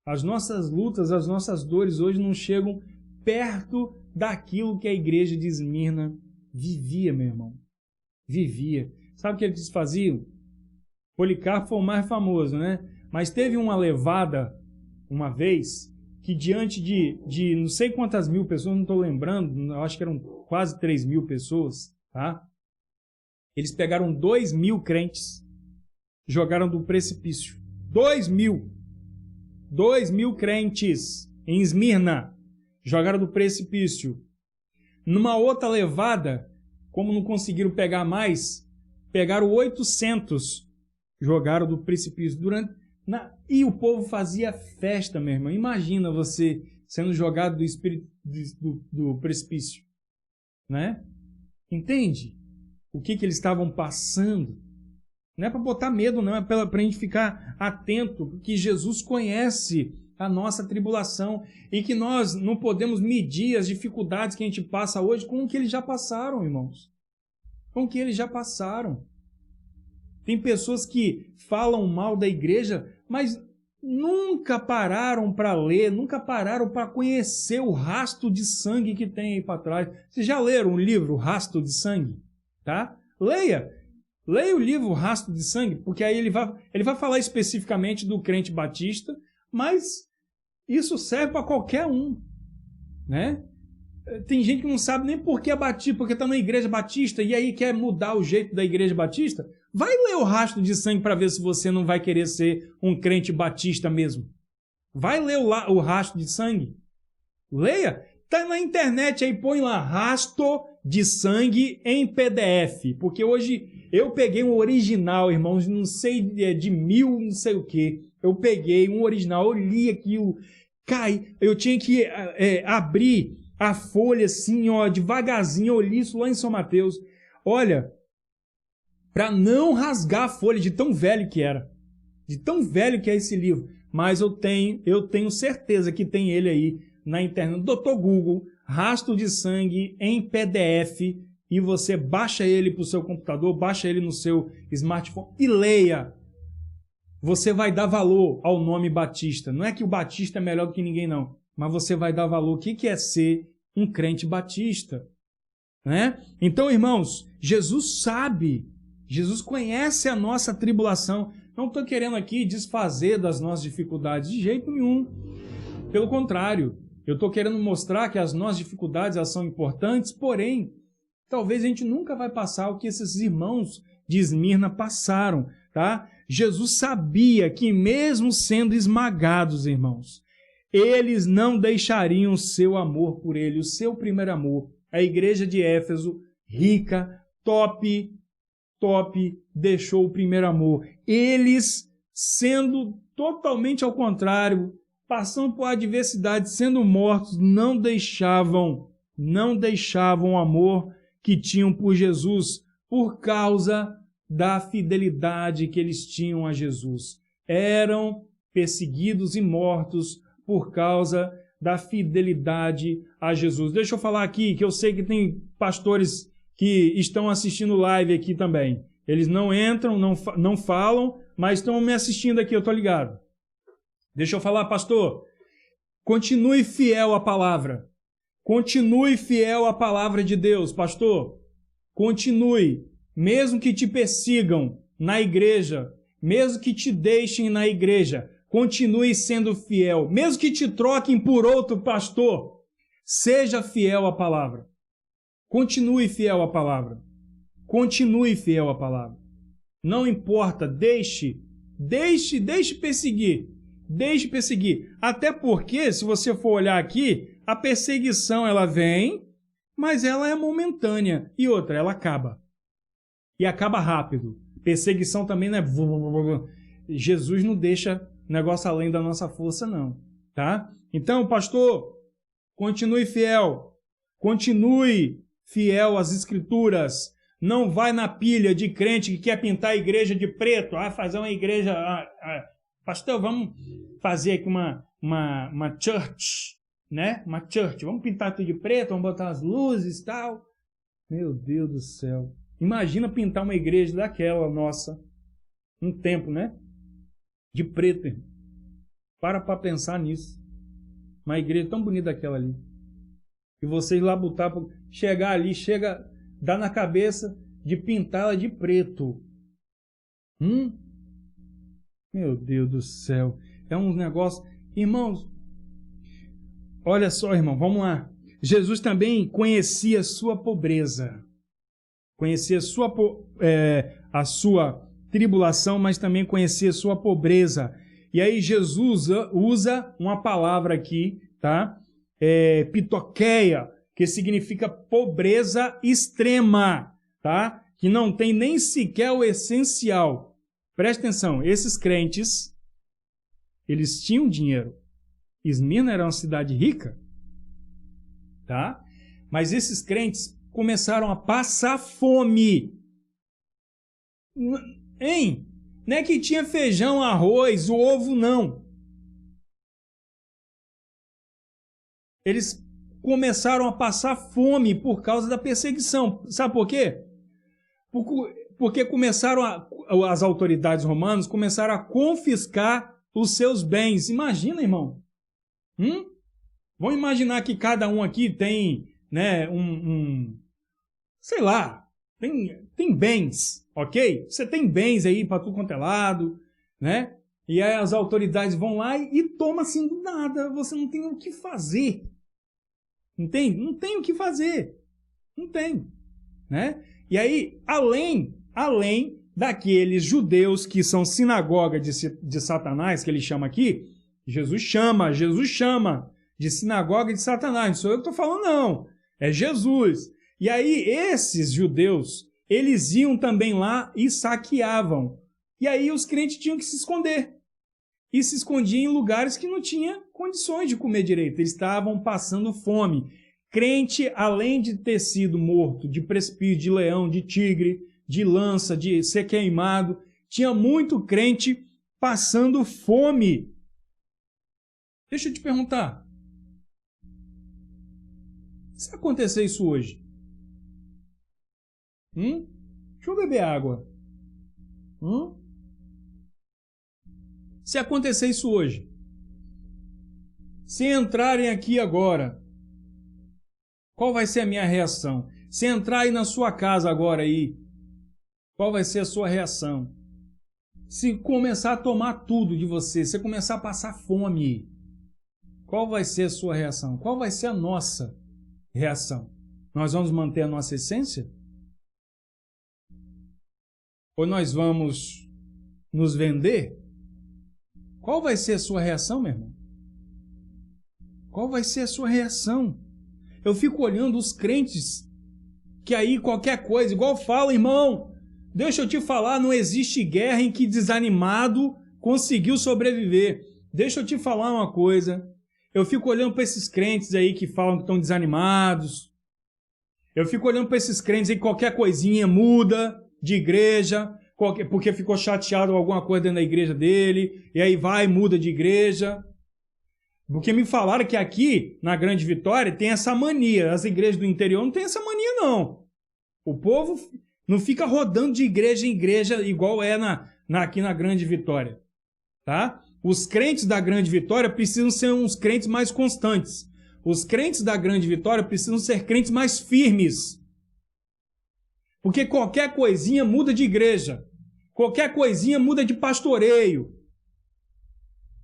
S2: As nossas lutas, as nossas dores hoje não chegam perto daquilo que a igreja de Esmirna vivia, meu irmão. Vivia. Sabe o que eles faziam? Policarpo foi o mais famoso, né? Mas teve uma levada, uma vez, que diante de não sei quantas mil pessoas, não estou lembrando, eu acho que eram quase 3.000 pessoas, tá? Eles pegaram 2.000 crentes, jogaram do precipício. 2.000 crentes em Esmirna jogaram do precipício. Numa outra levada, como não conseguiram pegar mais, pegaram 800, jogaram do precipício. E o povo fazia festa, meu irmão. Imagina você sendo jogado do precipício, né? Entende o que eles estavam passando? Não é para botar medo, não. É para a gente ficar atento, porque Jesus conhece a nossa tribulação e que nós não podemos medir as dificuldades que a gente passa hoje com o que eles já passaram, irmãos. Com o que eles já passaram. Tem pessoas que falam mal da igreja, mas nunca pararam para ler, nunca pararam para conhecer o rastro de sangue que tem aí para trás. Vocês já leram o livro Rastro de Sangue? Tá? Leia o livro Rastro de Sangue, porque aí ele vai falar especificamente do crente batista, mas isso serve para qualquer um, né? Tem gente que não sabe nem por que é batista, porque está na igreja batista e aí quer mudar o jeito da igreja batista. Vai ler o Rastro de Sangue para ver se você não vai querer ser um crente batista mesmo. Vai ler o Rastro de Sangue. Leia. Está na internet aí, põe lá Rastro de Sangue em PDF, porque hoje eu peguei um original, irmãos, não sei de 1000, não sei o que. Eu peguei um original, eu li aquilo, eu tinha que abrir a folha assim, ó, devagarzinho, eu li isso lá em São Mateus. Olha, para não rasgar a folha de tão velho que era, de tão velho que é esse livro. Mas eu tenho certeza que tem ele aí na internet, Dr. Google, Rastro de Sangue em PDF, e você baixa ele para o seu computador, baixa ele no seu smartphone e leia. Você vai dar valor ao nome Batista. Não é que o Batista é melhor do que ninguém, não. Mas você vai dar valor. O que é ser um crente batista? Né? Então, irmãos, Jesus sabe. Jesus conhece a nossa tribulação. Não estou querendo aqui desfazer das nossas dificuldades de jeito nenhum. Pelo contrário, eu estou querendo mostrar que as nossas dificuldades elas são importantes, porém, talvez a gente nunca vai passar o que esses irmãos de Esmirna passaram, tá? Jesus sabia que mesmo sendo esmagados, irmãos, eles não deixariam o seu amor por ele, o seu primeiro amor. A igreja de Éfeso, rica, top, deixou o primeiro amor. Eles, sendo totalmente ao contrário, passando por adversidade, sendo mortos, não deixavam o amor que tinham por Jesus, por causa da fidelidade que eles tinham a Jesus. Eram perseguidos e mortos por causa da fidelidade a Jesus. Deixa eu falar aqui, que eu sei que tem pastores que estão assistindo live aqui também. Eles não entram, não falam, mas estão me assistindo aqui, eu estou ligado. Deixa eu falar, pastor, continue fiel à palavra. Continue fiel à palavra de Deus, pastor. Continue, mesmo que te persigam na igreja, mesmo que te deixem na igreja, continue sendo fiel. Mesmo que te troquem por outro pastor, seja fiel à palavra. Continue fiel à palavra. Continue fiel à palavra. Não importa, deixe perseguir. Deixe perseguir. Até porque, se você for olhar aqui, a perseguição ela vem, mas ela é momentânea. E outra, ela acaba. E acaba rápido. Perseguição também não é... Jesus não deixa negócio além da nossa força, não. Tá? Então, pastor, continue fiel. Continue fiel às Escrituras. Não vai na pilha de crente que quer pintar a igreja de preto. Fazer uma igreja... pastor, vamos fazer aqui uma church, né? Uma church. Vamos pintar tudo de preto, vamos botar as luzes e tal. Meu Deus do céu. Imagina pintar uma igreja daquela nossa. Um tempo, né? De preto. Para pensar nisso. Uma igreja tão bonita daquela ali. E vocês lá botar, chegar ali, dá na cabeça de pintá-la de preto. Meu Deus do céu. É um negócio... Irmãos, olha só, irmão, vamos lá. Jesus também conhecia sua pobreza. Conhecia a sua tribulação, mas também conhecia sua pobreza. E aí Jesus usa uma palavra aqui, tá? Pitoqueia, que significa pobreza extrema, tá? Que não tem nem sequer o essencial. Presta atenção, esses crentes, eles tinham dinheiro. Esmirna era uma cidade rica, tá? Mas esses crentes começaram a passar fome. Hein? Não é que tinha feijão, arroz, ovo, não. Eles começaram a passar fome por causa da perseguição. Sabe por quê? Porque as autoridades romanas começaram a confiscar os seus bens. Imagina, irmão. Vamos imaginar que cada um aqui tem, né, sei lá, tem bens, ok? Você tem bens aí para tudo quanto é lado, né? E aí as autoridades vão lá e tomam assim do nada. Você não tem o que fazer. Entende? Não tem o que fazer. Não tem, né? E aí, além daqueles judeus que são sinagoga de Satanás, que ele chama aqui, Jesus chama de sinagoga de Satanás. Não sou eu que estou falando, não. É Jesus. E aí, esses judeus, eles iam também lá e saqueavam. E aí, os crentes tinham que se esconder. E se escondiam em lugares que não tinha condições de comer direito. Eles estavam passando fome. Crente, além de ter sido morto de precipício, de leão, de tigre, de lança, de ser queimado, tinha muito crente passando fome. Deixa eu te perguntar. Se acontecer isso hoje? Deixa eu beber água. Se acontecer isso hoje, se entrarem aqui agora, qual vai ser a minha reação? Se entrar aí na sua casa agora aí, qual vai ser a sua reação? Se começar a tomar tudo de você, se começar a passar fome, qual vai ser a sua reação? Qual vai ser a nossa reação? Nós vamos manter a nossa essência? Ou nós vamos nos vender? Qual vai ser a sua reação, meu irmão? Qual vai ser a sua reação? Eu fico olhando os crentes que aí qualquer coisa, igual fala, irmão, deixa eu te falar, não existe guerra em que desanimado conseguiu sobreviver. Deixa eu te falar uma coisa. Eu fico olhando para esses crentes aí que falam que estão desanimados. Eu fico olhando para esses crentes aí que qualquer coisinha muda de igreja, porque ficou chateado com alguma coisa dentro da igreja dele, e aí vai e muda de igreja. Porque me falaram que aqui, na Grande Vitória, tem essa mania. As igrejas do interior não tem essa mania, não. O povo não fica rodando de igreja em igreja igual é aqui na Grande Vitória. Tá? Os crentes da Grande Vitória precisam ser uns crentes mais constantes. Os crentes da Grande Vitória precisam ser crentes mais firmes. Porque qualquer coisinha muda de igreja. Qualquer coisinha muda de pastoreio.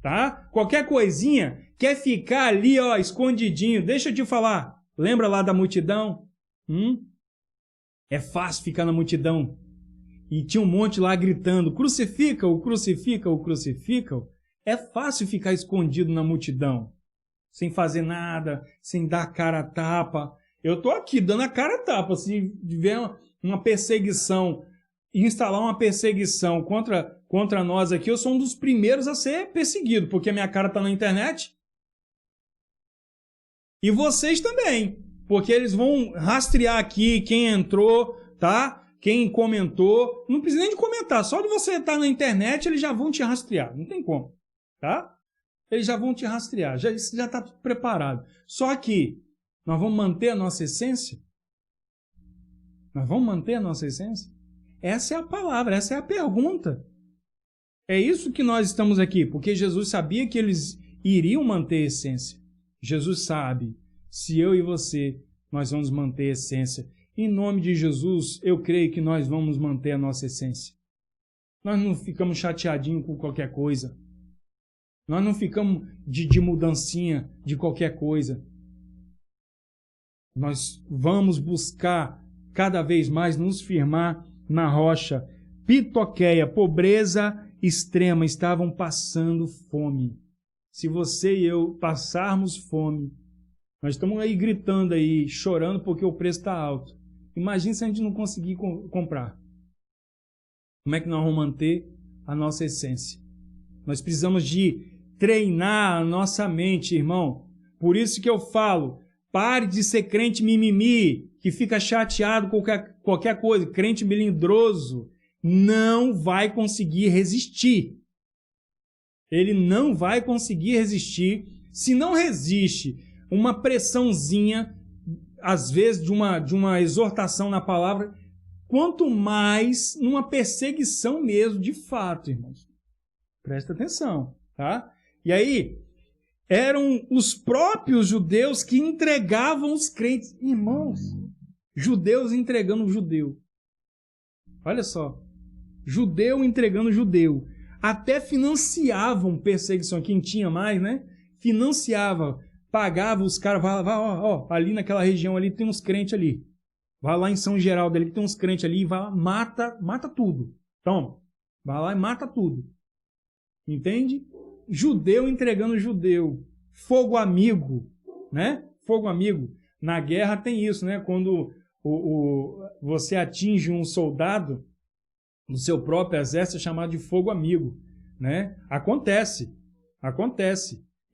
S2: Tá? Qualquer coisinha quer ficar ali, ó, escondidinho. Deixa eu te falar. Lembra lá da multidão? É fácil ficar na multidão. E tinha um monte lá gritando, crucifica-o, crucifica-o, crucifica-o. É fácil ficar escondido na multidão. Sem fazer nada, sem dar cara a tapa. Eu tô aqui dando a cara a tapa. Se tiver uma perseguição, instalar uma perseguição contra nós aqui, eu sou um dos primeiros a ser perseguido, porque a minha cara tá na internet. E vocês também, porque eles vão rastrear aqui quem entrou, tá? Quem comentou. Não precisa nem de comentar, só de você estar na internet, eles já vão te rastrear. Não tem como, tá? Eles já vão te rastrear, isso já está preparado. Só que nós vamos manter a nossa essência? Nós vamos manter a nossa essência? Essa é a palavra, essa é a pergunta. É isso que nós estamos aqui, porque Jesus sabia que eles iriam manter a essência. Jesus sabe, se eu e você, nós vamos manter a essência. Em nome de Jesus, eu creio que nós vamos manter a nossa essência. Nós não ficamos chateadinhos com qualquer coisa. Nós não ficamos de mudancinha de qualquer coisa. Nós vamos buscar cada vez mais nos firmar na rocha. Pitoqueia, pobreza extrema, estavam passando fome. Se você e eu passarmos fome, nós estamos aí gritando aí, chorando porque o preço está alto. Imagina se a gente não conseguir comprar. Como é que nós vamos manter a nossa essência? Nós precisamos de treinar a nossa mente, irmão. Por isso que eu falo, pare de ser crente mimimi, que fica chateado com qualquer coisa. Crente melindroso não vai conseguir resistir. Ele não vai conseguir resistir. Se não resiste uma pressãozinha, às vezes de uma exortação na palavra, quanto mais numa perseguição mesmo, de fato, irmãos. Presta atenção, tá? E aí, eram os próprios judeus que entregavam os crentes. Irmãos, judeus entregando judeu. Olha só, judeu entregando judeu. Até financiavam perseguição. Quem tinha mais, né? Financiava, pagava os caras. Vai, ó, ali naquela região ali tem uns crentes ali. Vai lá em São Geraldo ali, tem uns crentes ali, e vai lá, mata tudo. Toma, vai lá e mata tudo. Entende? Judeu entregando judeu. Fogo amigo, né? Fogo amigo. Na guerra tem isso, né? Quando você atinge um soldado no seu próprio exército, é chamado de fogo amigo, né? Acontece.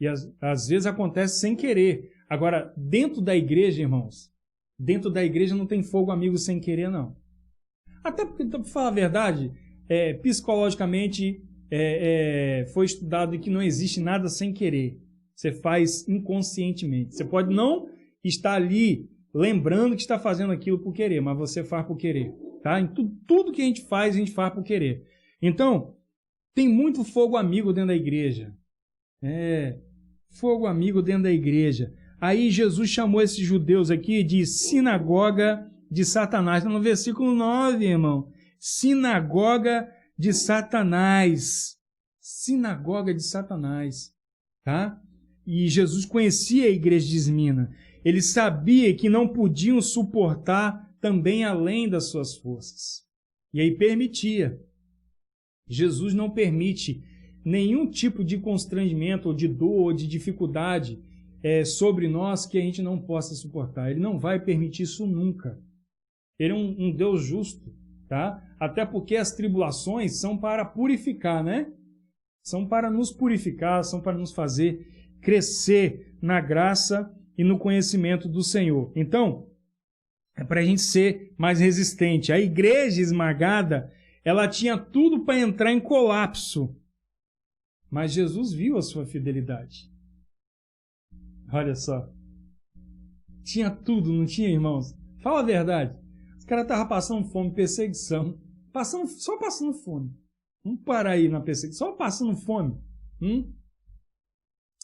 S2: E às vezes acontece sem querer. Agora, dentro da igreja, irmãos, dentro da igreja não tem fogo amigo sem querer, não. Até porque, para falar a verdade, psicologicamente foi estudado que não existe nada sem querer. Você faz inconscientemente. Você pode não estar ali lembrando que está fazendo aquilo por querer, mas você faz por querer. Tá? Em tudo que a gente faz por querer. Então, tem muito fogo amigo dentro da igreja. Fogo amigo dentro da igreja. Aí Jesus chamou esses judeus aqui de sinagoga de Satanás. No versículo 9, irmão. Sinagoga de Satanás. Sinagoga de Satanás. Tá? E Jesus conhecia a igreja de Esmina. Ele sabia que não podiam suportar também além das suas forças. E aí permitia. Jesus não permite nenhum tipo de constrangimento, ou de dor, ou de dificuldade sobre nós que a gente não possa suportar. Ele não vai permitir isso nunca. Ele é um Deus justo, tá? Até porque as tribulações são para purificar, né? São para nos purificar, são para nos fazer crescer na graça e no conhecimento do Senhor. Então, é para a gente ser mais resistente. A igreja esmagada, ela tinha tudo para entrar em colapso. Mas Jesus viu a sua fidelidade. Olha só. Tinha tudo, não tinha, irmãos? Fala a verdade. Os caras estavam passando fome, perseguição. Só passando fome. Vamos parar aí na perseguição. Só passando fome.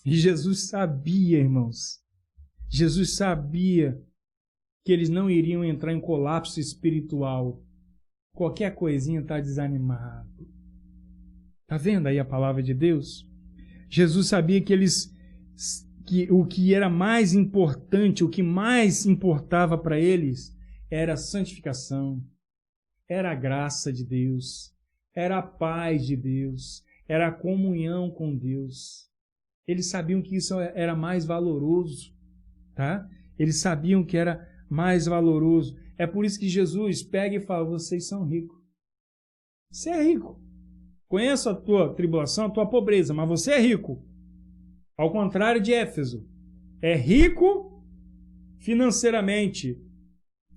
S2: E Jesus sabia, irmãos. Jesus sabia que eles não iriam entrar em colapso espiritual. Qualquer coisinha está desanimado. Está vendo aí a palavra de Deus? Jesus sabia que o que era mais importante, o que mais importava para eles, era a santificação, era a graça de Deus, era a paz de Deus, era a comunhão com Deus. Eles sabiam que isso era mais valoroso, tá? Eles sabiam que era mais valoroso. É por isso que Jesus pega e fala: vocês são ricos. Você é rico. Conheço a tua tribulação, a tua pobreza, mas você é rico. Ao contrário de Éfeso. É rico financeiramente,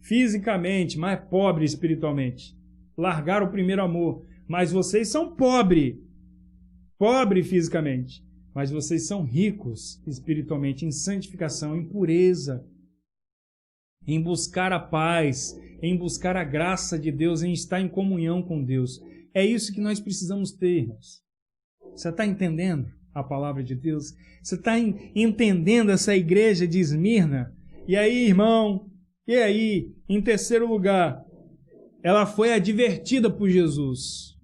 S2: fisicamente, mas pobre espiritualmente. Largaram o primeiro amor. Mas vocês são pobres. Pobre fisicamente. Mas vocês são ricos espiritualmente, em santificação, em pureza, em buscar a paz, em buscar a graça de Deus, em estar em comunhão com Deus. É isso que nós precisamos ter, irmãos. Você está entendendo a palavra de Deus? Você está entendendo essa igreja de Esmirna? E aí, irmão, em terceiro lugar, ela foi advertida por Jesus.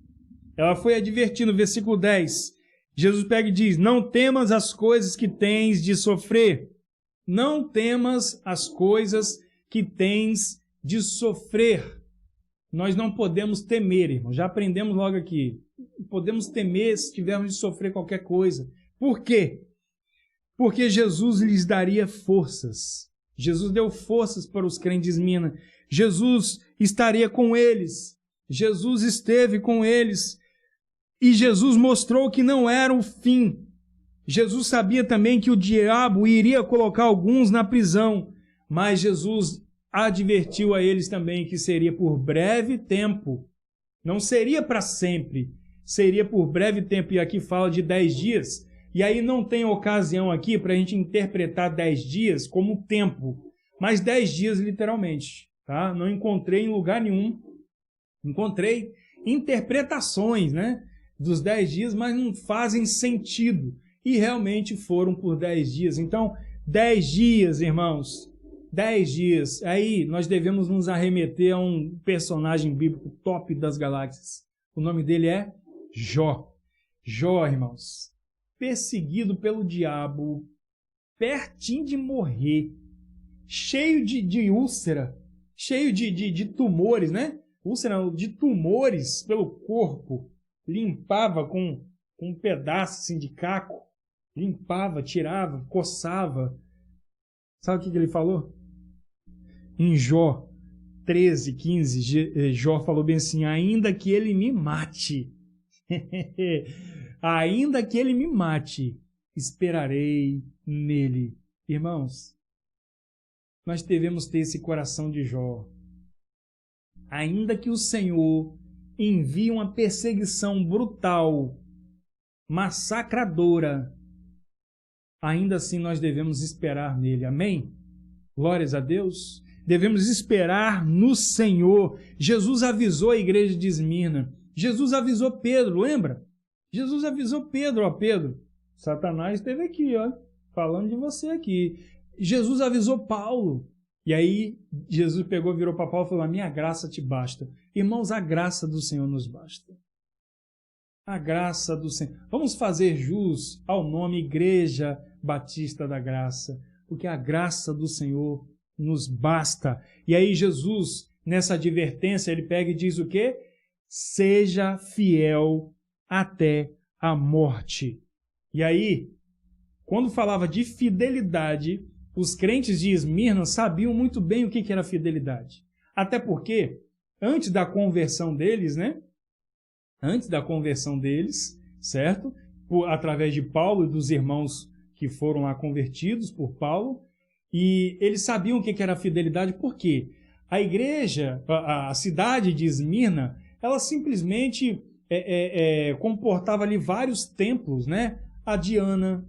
S2: Ela foi advertida, no versículo 10. Jesus pega e diz: não temas as coisas que tens de sofrer. Não temas as coisas que tens de sofrer. Nós não podemos temer, irmão. Já aprendemos logo aqui. Podemos temer se tivermos de sofrer qualquer coisa. Por quê? Porque Jesus lhes daria forças. Jesus deu forças para os crentes de Esmirna. Jesus estaria com eles. Jesus esteve com eles. E Jesus mostrou que não era o fim. Jesus sabia também que o diabo iria colocar alguns na prisão. Mas Jesus advertiu a eles também que seria por breve tempo. Não seria para sempre. Seria por breve tempo. E aqui fala de 10 dias. E aí não tem ocasião aqui para a gente interpretar 10 dias como tempo. Mas 10 dias literalmente. Tá? Não encontrei em lugar nenhum. Encontrei interpretações, né, dos 10 dias, mas não fazem sentido. E realmente foram por 10 dias. Então, 10 dias, irmãos. 10 dias. Aí nós devemos nos arremeter a um personagem bíblico top das galáxias. O nome dele é Jó. Jó, irmãos. Perseguido pelo diabo, pertinho de morrer, cheio de úlcera, cheio de tumores, né? Úlcera de tumores pelo corpo. Limpava com um pedaço assim, de caco. Limpava, tirava, coçava. Sabe o que ele falou? Em Jó 13, 15, Jó falou bem assim: ainda que ele me mate, ainda que ele me mate, esperarei nele. Irmãos, nós devemos ter esse coração de Jó. Ainda que o Senhor envie uma perseguição brutal, massacradora, ainda assim nós devemos esperar nele. Amém? Glórias a Deus. Devemos esperar no Senhor. Jesus avisou a igreja de Esmirna. Jesus avisou Pedro, lembra? Jesus avisou Pedro: ó Pedro, Satanás esteve aqui, ó, falando de você aqui. Jesus avisou Paulo. E aí Jesus pegou, virou para Paulo e falou: a minha graça te basta. Irmãos, a graça do Senhor nos basta. A graça do Senhor. Vamos fazer jus ao nome Igreja Batista da Graça, porque a graça do Senhor nos basta. E aí Jesus, nessa advertência, ele pega e diz o quê? Seja fiel até a morte. E aí, quando falava de fidelidade, os crentes de Esmirna sabiam muito bem o que era fidelidade. Até porque, antes da conversão deles, né? Antes da conversão deles, certo? Através de Paulo e dos irmãos que foram lá convertidos por Paulo, e eles sabiam o que era fidelidade, porque a igreja, a cidade de Esmirna, ela simplesmente comportava ali vários templos, né? A Diana,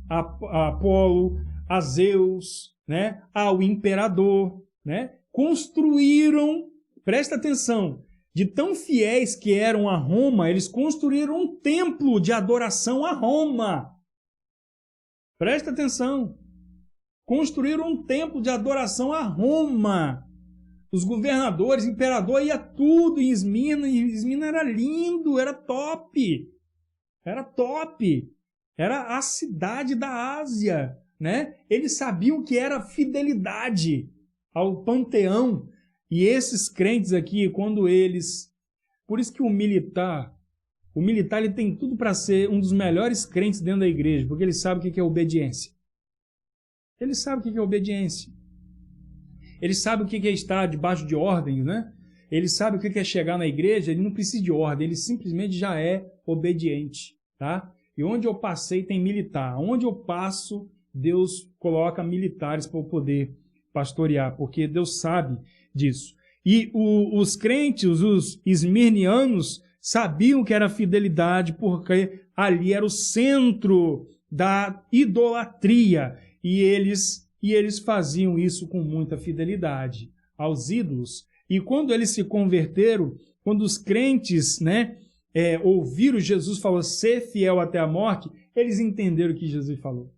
S2: a Apolo, a Zeus, né, ao imperador, né, construíram, presta atenção, de tão fiéis que eram a Roma, eles construíram um templo de adoração a Roma. Presta atenção. Construíram um templo de adoração a Roma. Os governadores, imperador, ia tudo em Esmirna, e Esmirna era lindo, era top. Era top. Era a cidade da Ásia, né? Eles sabiam que era fidelidade ao panteão. E esses crentes aqui, quando eles... Por isso que o militar ele tem tudo para ser um dos melhores crentes dentro da igreja, porque ele sabe o que é obediência. Ele sabe o que é obediência. Ele sabe o que é estar debaixo de ordens, né? Ele sabe o que é chegar na igreja, ele não precisa de ordem, ele simplesmente já é obediente, tá? E onde eu passei tem militar. Onde eu passo, Deus coloca militares para eu poder pastorear, porque Deus sabe disso. E os crentes, os esmirnianos, sabiam que era fidelidade, porque ali era o centro da idolatria. E eles faziam isso com muita fidelidade aos ídolos. E quando eles se converteram, quando os crentes, né, ouviram Jesus falar, ser fiel até a morte, eles entenderam o que Jesus falou.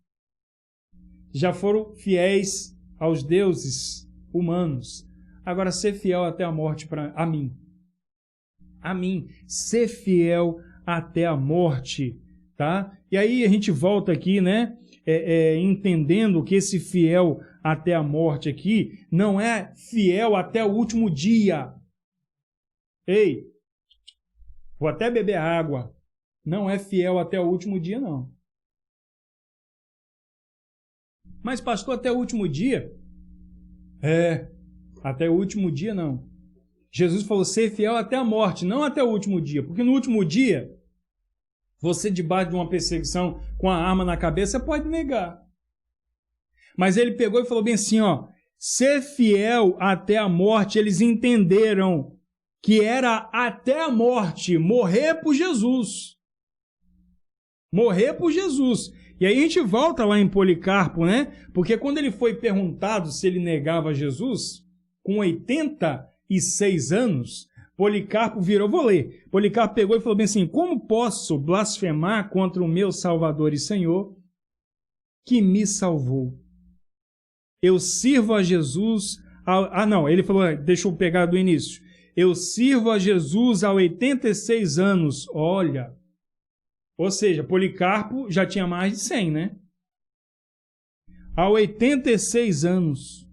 S2: Já foram fiéis aos deuses humanos. Agora, ser fiel até a morte a mim. A mim. Ser fiel até a morte. Tá? E aí a gente volta aqui, né? Entendendo que esse fiel até a morte aqui não é fiel até o último dia. Ei, vou até beber água. Não é fiel até o último dia, não. Mas, pastor, até o último dia? Até o último dia, não. Jesus falou ser fiel até a morte, não até o último dia. Porque no último dia, você debaixo de uma perseguição com a arma na cabeça, pode negar. Mas ele pegou e falou bem assim, ó, ser fiel até a morte, eles entenderam que era até a morte, morrer por Jesus. Morrer por Jesus. E aí a gente volta lá em Policarpo, né? Porque quando ele foi perguntado se ele negava Jesus, com 86 anos, Policarpo virou, vou ler. Policarpo pegou e falou bem assim, como posso blasfemar contra o meu Salvador e Senhor, que me salvou? Eu sirvo a Jesus... ele falou, deixa eu pegar do início. Eu sirvo a Jesus há 86 anos. Olha, ou seja, Policarpo já tinha mais de 100, né? Há 86 anos.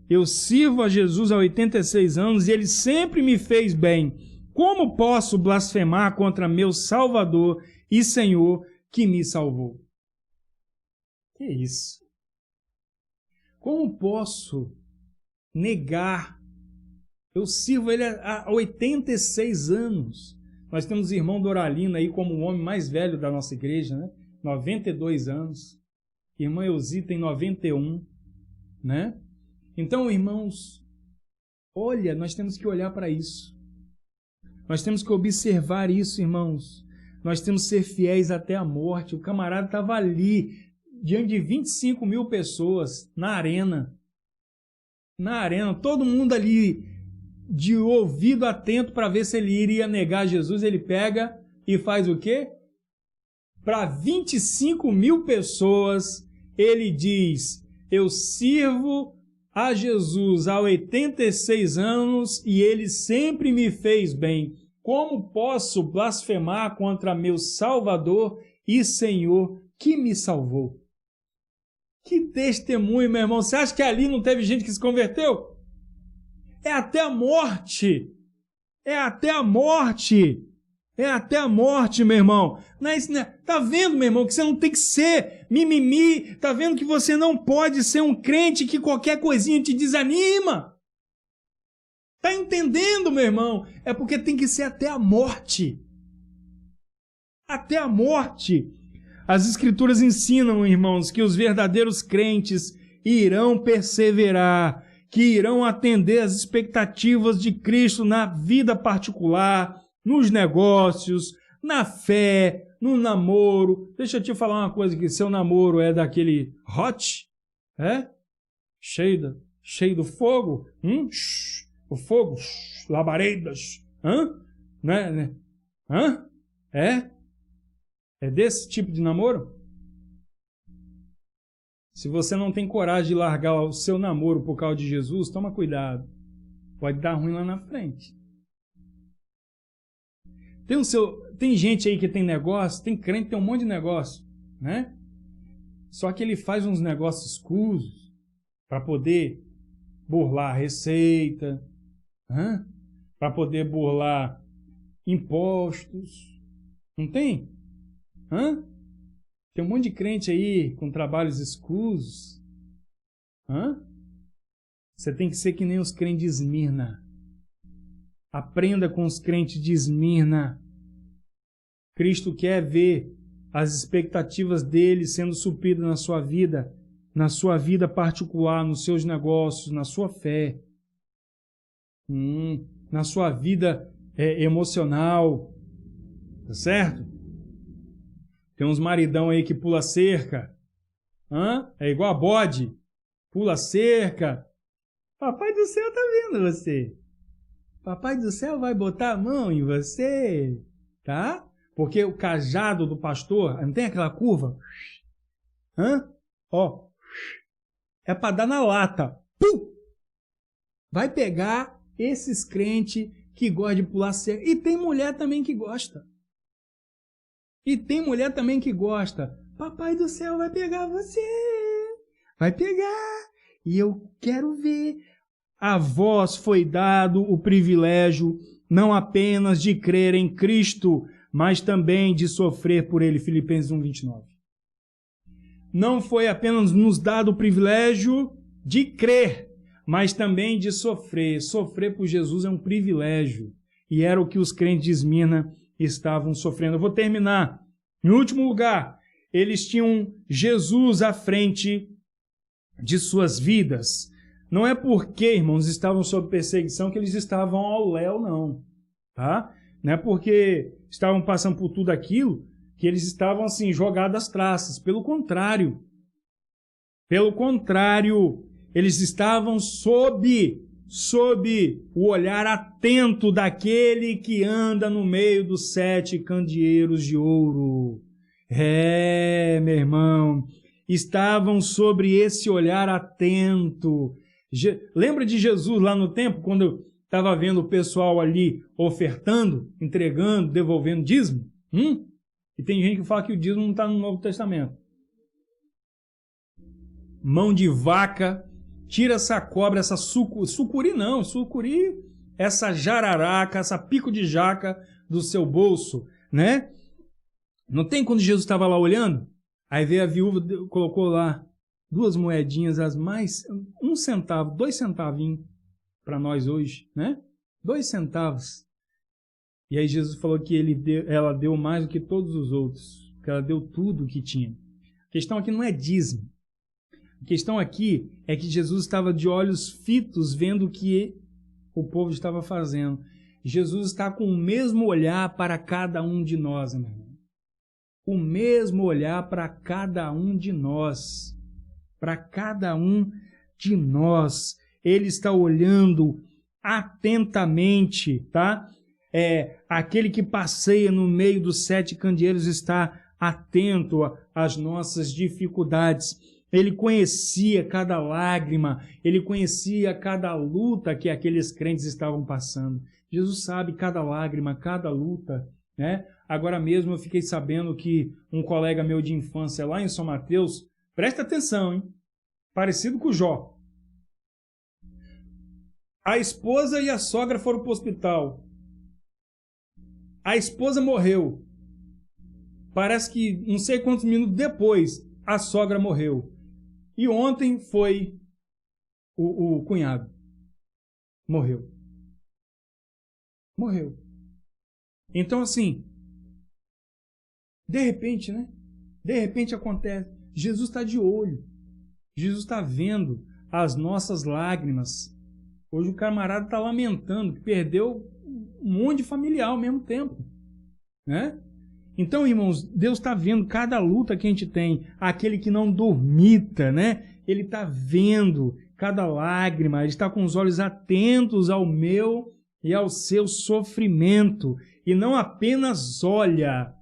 S2: Eu sirvo a Jesus há 86 anos e ele sempre me fez bem. Como posso blasfemar contra meu Salvador e Senhor que me salvou? Que isso? Como posso negar? Eu sirvo ele há 86 anos. Nós temos o irmão Doralina aí como o homem mais velho da nossa igreja, né? 92 anos. Irmã Elzi tem 91, né? Então, irmãos, olha, nós temos que olhar para isso. Nós temos que observar isso, irmãos. Nós temos que ser fiéis até a morte. O camarada estava ali, diante de 25 mil pessoas, na arena. Na arena, todo mundo ali, de ouvido atento para ver se ele iria negar Jesus. Ele pega e faz o quê? Para 25 mil pessoas, ele diz, eu sirvo a Jesus há 86 anos e ele sempre me fez bem. Como posso blasfemar contra meu Salvador e Senhor que me salvou? Que testemunho, meu irmão. Você acha que ali não teve gente que se converteu? É até a morte. É até a morte. É até a morte, meu irmão. Tá vendo, meu irmão, que você não tem que ser mimimi. Tá vendo que você não pode ser um crente que qualquer coisinha te desanima. Tá entendendo, meu irmão? É porque tem que ser até a morte. Até a morte. As Escrituras ensinam, irmãos, que os verdadeiros crentes irão perseverar, que irão atender às expectativas de Cristo na vida particular, nos negócios, na fé, no namoro. Deixa eu te falar uma coisa, que seu namoro é daquele hot, cheio do fogo, o fogo, labaredas, né? É desse tipo de namoro? Se você não tem coragem de largar o seu namoro por causa de Jesus, toma cuidado. Pode dar ruim lá na frente. Tem gente aí que tem negócio, tem crente que tem um monte de negócio, né? Só que ele faz uns negócios escusos para poder burlar a receita, para poder burlar impostos. Não tem? Tem um monte de crente aí com trabalhos escusos. Você tem que ser que nem os crentes de Esmirna. Aprenda com os crentes de Esmirna. Cristo quer ver as expectativas dele sendo supridas na sua vida particular, nos seus negócios, na sua fé, na sua vida emocional, tá certo? Tem uns maridão aí que pula cerca, é igual a bode, pula cerca. Papai do céu tá vendo você. Papai do céu vai botar a mão em você, tá? Porque o cajado do pastor, não tem aquela curva? É para dar na lata. Pum! Vai pegar esses crentes que gostam de pular cerca. E tem mulher também que gosta. Papai do céu vai pegar você. Vai pegar. E eu quero ver. A vós foi dado o privilégio não apenas de crer em Cristo, mas também de sofrer por Ele. Filipenses 1:29. Não foi apenas nos dado o privilégio de crer, mas também de sofrer. Sofrer por Jesus é um privilégio. E era o que os crentes de Esmirna estavam sofrendo. Eu vou terminar. Em último lugar, eles tinham Jesus à frente de suas vidas. Não é porque, irmãos, estavam sob perseguição que eles estavam ao léu, não. Tá? Não é porque estavam passando por tudo aquilo que eles estavam assim, jogados às traças. Pelo contrário, eles estavam sob o olhar atento daquele que anda no meio dos 7 candeeiros de ouro. Meu irmão, estavam sobre esse olhar atento. Lembra de Jesus lá no templo, quando estava vendo o pessoal ali ofertando, entregando, devolvendo dízimo? E tem gente que fala que o dízimo não está no Novo Testamento. Mão de vaca, tira essa cobra, essa sucuri, essa jararaca, essa pico de jaca do seu bolso, né? Não tem quando Jesus estava lá olhando? Aí veio a viúva, colocou lá 2 moedinhas, as mais, 1 centavo, 2 centavinhos para nós hoje, né? 2 centavos. E aí Jesus falou que ela deu mais do que todos os outros, que ela deu tudo o que tinha. A questão aqui não é dízimo. A questão aqui é que Jesus estava de olhos fitos vendo o que o povo estava fazendo. Jesus está com o mesmo olhar para cada um de nós, meu irmão. O mesmo olhar para cada um de nós. Para cada um de nós. Ele está olhando atentamente, tá? Aquele que passeia no meio dos 7 candeeiros está atento às nossas dificuldades. Ele conhecia cada lágrima, ele conhecia cada luta que aqueles crentes estavam passando. Jesus sabe cada lágrima, cada luta, né? Agora mesmo eu fiquei sabendo que um colega meu de infância lá em São Mateus, presta atenção, hein? Parecido com o Jó. A esposa e a sogra foram para o hospital. A esposa morreu. Parece que não sei quantos minutos depois a sogra morreu. E ontem foi o cunhado. Morreu. Então, assim, de repente, né? De repente acontece. Jesus está de olho. Jesus está vendo as nossas lágrimas. Hoje o camarada está lamentando que perdeu um monte de familiar ao mesmo tempo, né? Então, irmãos, Deus está vendo cada luta que a gente tem. Aquele que não dormita, né? Ele está vendo cada lágrima, ele está com os olhos atentos ao meu e ao seu sofrimento. E não apenas olha,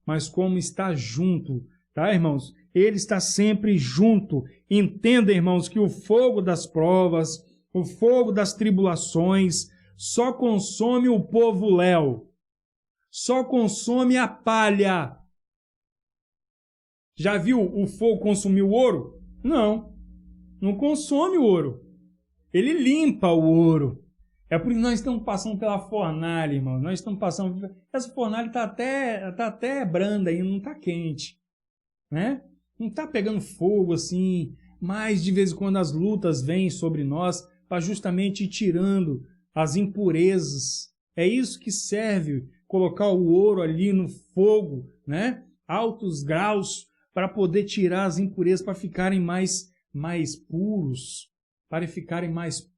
S2: mas como está junto, tá, irmãos? Ele está sempre junto. Entenda, irmãos, que o fogo das provas, o fogo das tribulações, só consome o povo léu, só consome a palha. Já viu o fogo consumir o ouro? Não consome o ouro. Ele limpa o ouro. É por isso que nós estamos passando pela fornalha, irmão. Nós estamos passando... Essa fornalha está até branda ainda, não está quente, né? Não está pegando fogo assim, mas de vez em quando as lutas vêm sobre nós para justamente ir tirando as impurezas. É isso que serve, colocar o ouro ali no fogo, né? Altos graus, para poder tirar as impurezas, para ficarem mais puros, para ficarem mais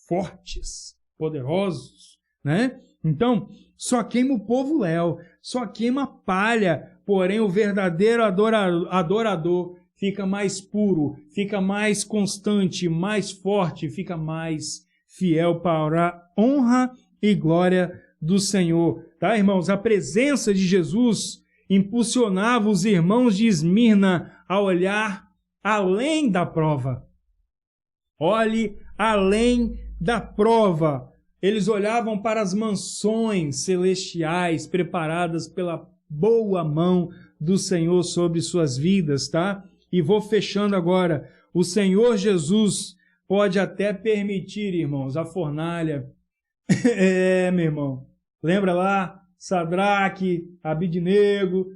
S2: fortes, poderosos, né? Então, só queima o povo léu, só queima a palha, porém o verdadeiro adorador fica mais puro, fica mais constante, mais forte, fica mais fiel para a honra e glória do Senhor. Tá, irmãos? A presença de Jesus impulsionava os irmãos de Esmirna a olhar além da prova. Olhe além da prova. Eles olhavam para as mansões celestiais preparadas pela boa mão do Senhor sobre suas vidas, tá? E vou fechando agora. O Senhor Jesus pode até permitir, irmãos, a fornalha. Meu irmão. Lembra lá? Sadraque, Abidnego.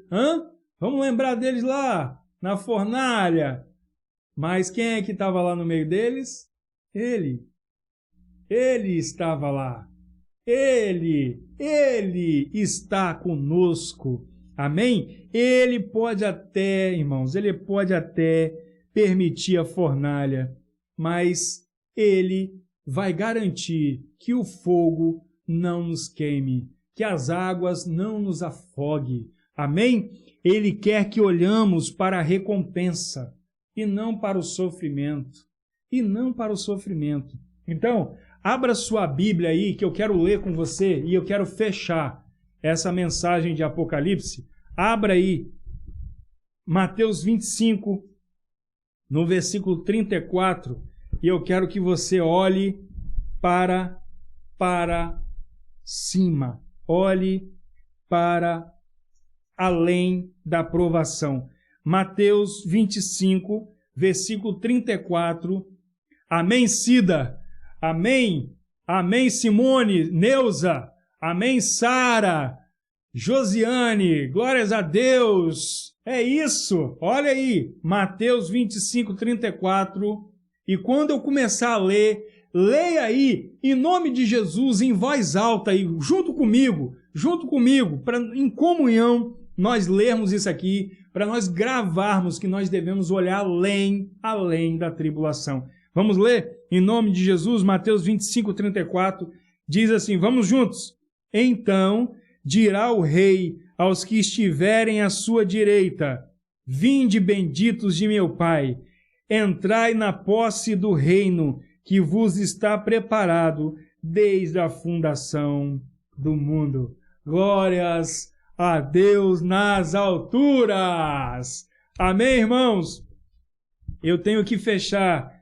S2: Vamos lembrar deles lá, na fornalha. Mas quem é que estava lá no meio deles? Ele. Ele estava lá. Ele está conosco. Amém? Ele pode até, irmãos, ele pode até permitir a fornalha, mas ele vai garantir que o fogo não nos queime, que as águas não nos afoguem. Amém? Ele quer que olhamos para a recompensa e não para o sofrimento. Então, abra sua Bíblia aí, que eu quero ler com você e eu quero fechar essa mensagem de Apocalipse. Abra aí, Mateus 25, no versículo 34, e eu quero que você olhe para cima. Olhe para além da provação. Mateus 25, versículo 34. Amém, Cida? Amém? Amém, Simone, Neuza? Amém, Sara? Josiane? Glórias a Deus! É isso! Olha aí, Mateus 25, 34. E quando eu começar a ler, leia aí, em nome de Jesus, em voz alta aí, junto comigo, para em comunhão nós lermos isso aqui, para nós gravarmos que nós devemos olhar além da tribulação. Vamos ler? Em nome de Jesus, Mateus 25, 34, diz assim, vamos juntos. Então dirá o rei aos que estiverem à sua direita, vinde benditos de meu Pai, entrai na posse do reino que vos está preparado desde a fundação do mundo. Glórias a Deus nas alturas. Amém, irmãos? Eu tenho que fechar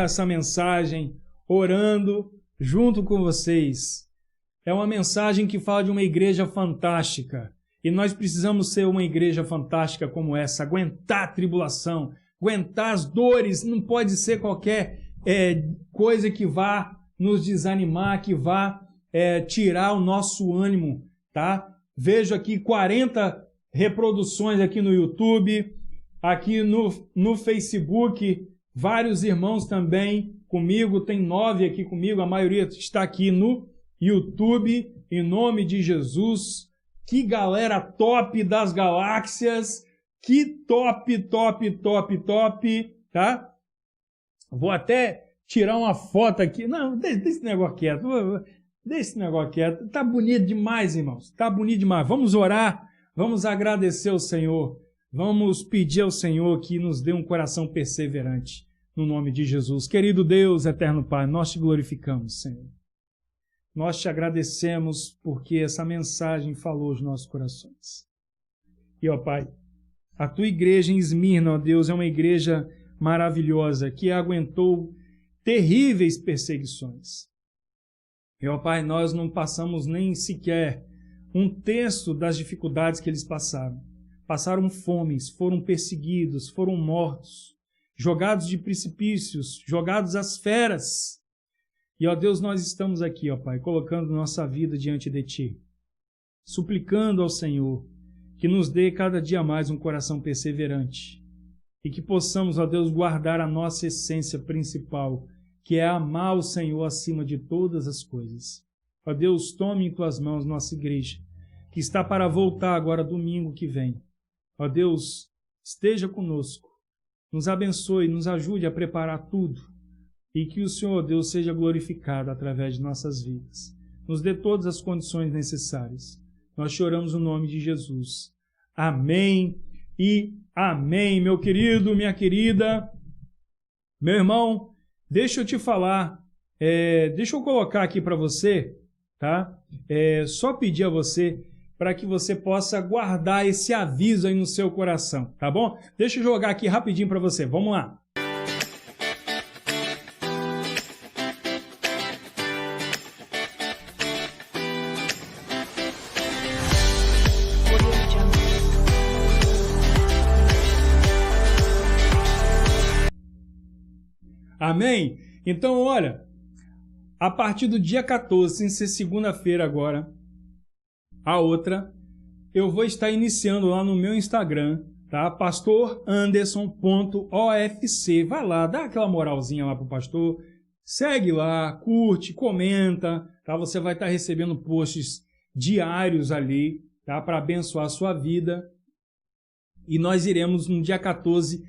S2: essa mensagem orando junto com vocês. É uma mensagem que fala de uma igreja fantástica. E nós precisamos ser uma igreja fantástica como essa, aguentar a tribulação, aguentar as dores. Não pode ser qualquer coisa que vá nos desanimar, que vá tirar o nosso ânimo, tá? Vejo aqui 40 reproduções aqui no YouTube, aqui no Facebook, vários irmãos também comigo, tem 9 aqui comigo, a maioria está aqui no YouTube, em nome de Jesus. Que galera top das galáxias, que top, tá? Vou até tirar uma foto aqui, não, deixa esse negócio quieto, Deixa esse negócio quieto. Tá bonito demais, irmãos. Tá bonito demais. Vamos orar, vamos agradecer ao Senhor. Vamos pedir ao Senhor que nos dê um coração perseverante. No nome de Jesus. Querido Deus, eterno Pai, nós te glorificamos, Senhor. Nós te agradecemos porque essa mensagem falou aos nossos corações. E, ó Pai, a tua igreja em Esmirna, ó Deus, é uma igreja maravilhosa que aguentou terríveis perseguições. E, ó Pai, nós não passamos nem sequer um terço das dificuldades que eles passaram. Passaram fomes, foram perseguidos, foram mortos, jogados de precipícios, jogados às feras. E, ó Deus, nós estamos aqui, ó Pai, colocando nossa vida diante de Ti, suplicando ao Senhor que nos dê cada dia mais um coração perseverante e que possamos, ó Deus, guardar a nossa essência principal, que é amar o Senhor acima de todas as coisas. Ó Deus, tome em Tuas mãos nossa igreja, que está para voltar agora domingo que vem. Ó Deus, esteja conosco, nos abençoe, nos ajude a preparar tudo e que o Senhor, Deus, seja glorificado através de nossas vidas. Nos dê todas as condições necessárias. Nós choramos no nome de Jesus. Amém e amém, meu querido, minha querida. Meu irmão, deixa eu te falar, deixa eu colocar aqui para você, tá? Só pedir a você para que você possa guardar esse aviso aí no seu coração, tá bom? Deixa eu jogar aqui rapidinho para você, vamos lá. Amém? Então, olha, a partir do dia 14, sem ser segunda-feira agora, a outra, eu vou estar iniciando lá no meu Instagram, tá? pastoranderson.ofc. Vai lá, dá aquela moralzinha lá pro pastor, segue lá, curte, comenta, tá? Você vai estar recebendo posts diários ali, tá? Para abençoar a sua vida. E nós iremos, no dia 14,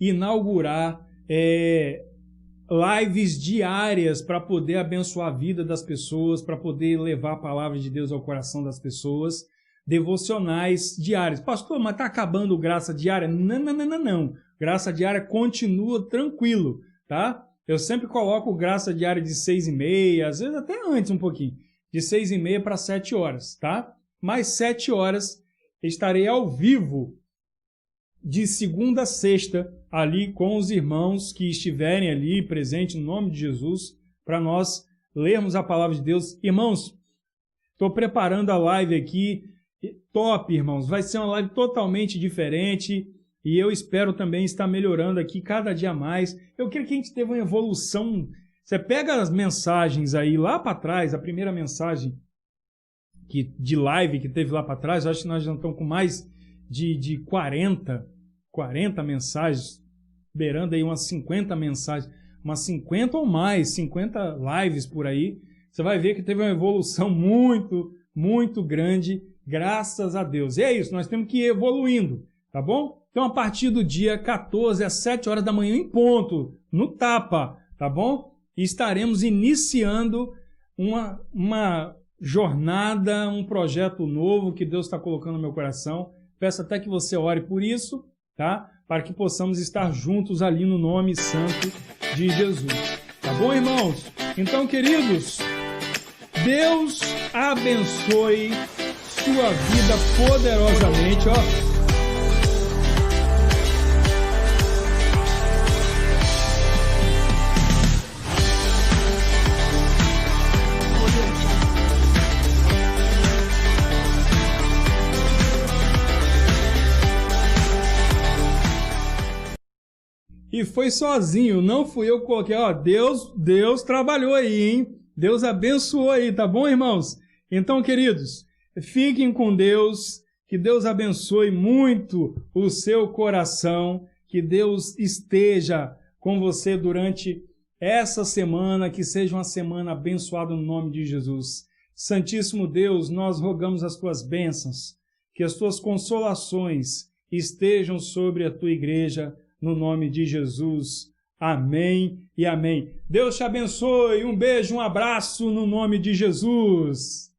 S2: inaugurar lives diárias para poder abençoar a vida das pessoas, para poder levar a palavra de Deus ao coração das pessoas, devocionais diárias. Pastor, mas está acabando graça diária? Não. Graça diária continua tranquilo, tá? Eu sempre coloco graça diária de 6h30, às vezes até antes um pouquinho, de 6h30 para 7 horas, tá? Mais 7 horas estarei ao vivo, de segunda a sexta, ali com os irmãos que estiverem ali presentes no nome de Jesus, para nós lermos a palavra de Deus. Irmãos, estou preparando a live aqui, top, irmãos, vai ser uma live totalmente diferente e eu espero também estar melhorando aqui cada dia mais. Eu creio que a gente teve uma evolução. Você pega as mensagens aí lá para trás, a primeira mensagem de live que teve lá para trás, eu acho que nós já estamos com mais de 40 mensagens, beirando aí umas 50 mensagens, umas 50 ou mais, 50 lives por aí. Você vai ver que teve uma evolução muito, muito grande, graças a Deus. E é isso, nós temos que ir evoluindo, tá bom? Então, a partir do dia 14, às 7 horas da manhã, em ponto, no Tapa, tá bom? E estaremos iniciando uma jornada, um projeto novo que Deus está colocando no meu coração. Peço até que você ore por isso, tá? Para que possamos estar juntos ali no nome santo de Jesus. Tá bom, irmãos? Então, queridos, Deus abençoe sua vida poderosamente, ó. E foi sozinho, não fui eu que coloquei. Ó, Deus trabalhou aí, hein? Deus abençoou aí, tá bom, irmãos? Então, queridos, fiquem com Deus, que Deus abençoe muito o seu coração, que Deus esteja com você durante essa semana, que seja uma semana abençoada no nome de Jesus. Santíssimo Deus, nós rogamos as tuas bênçãos, que as tuas consolações estejam sobre a tua igreja, no nome de Jesus. Amém e amém. Deus te abençoe. Um beijo, um abraço no nome de Jesus.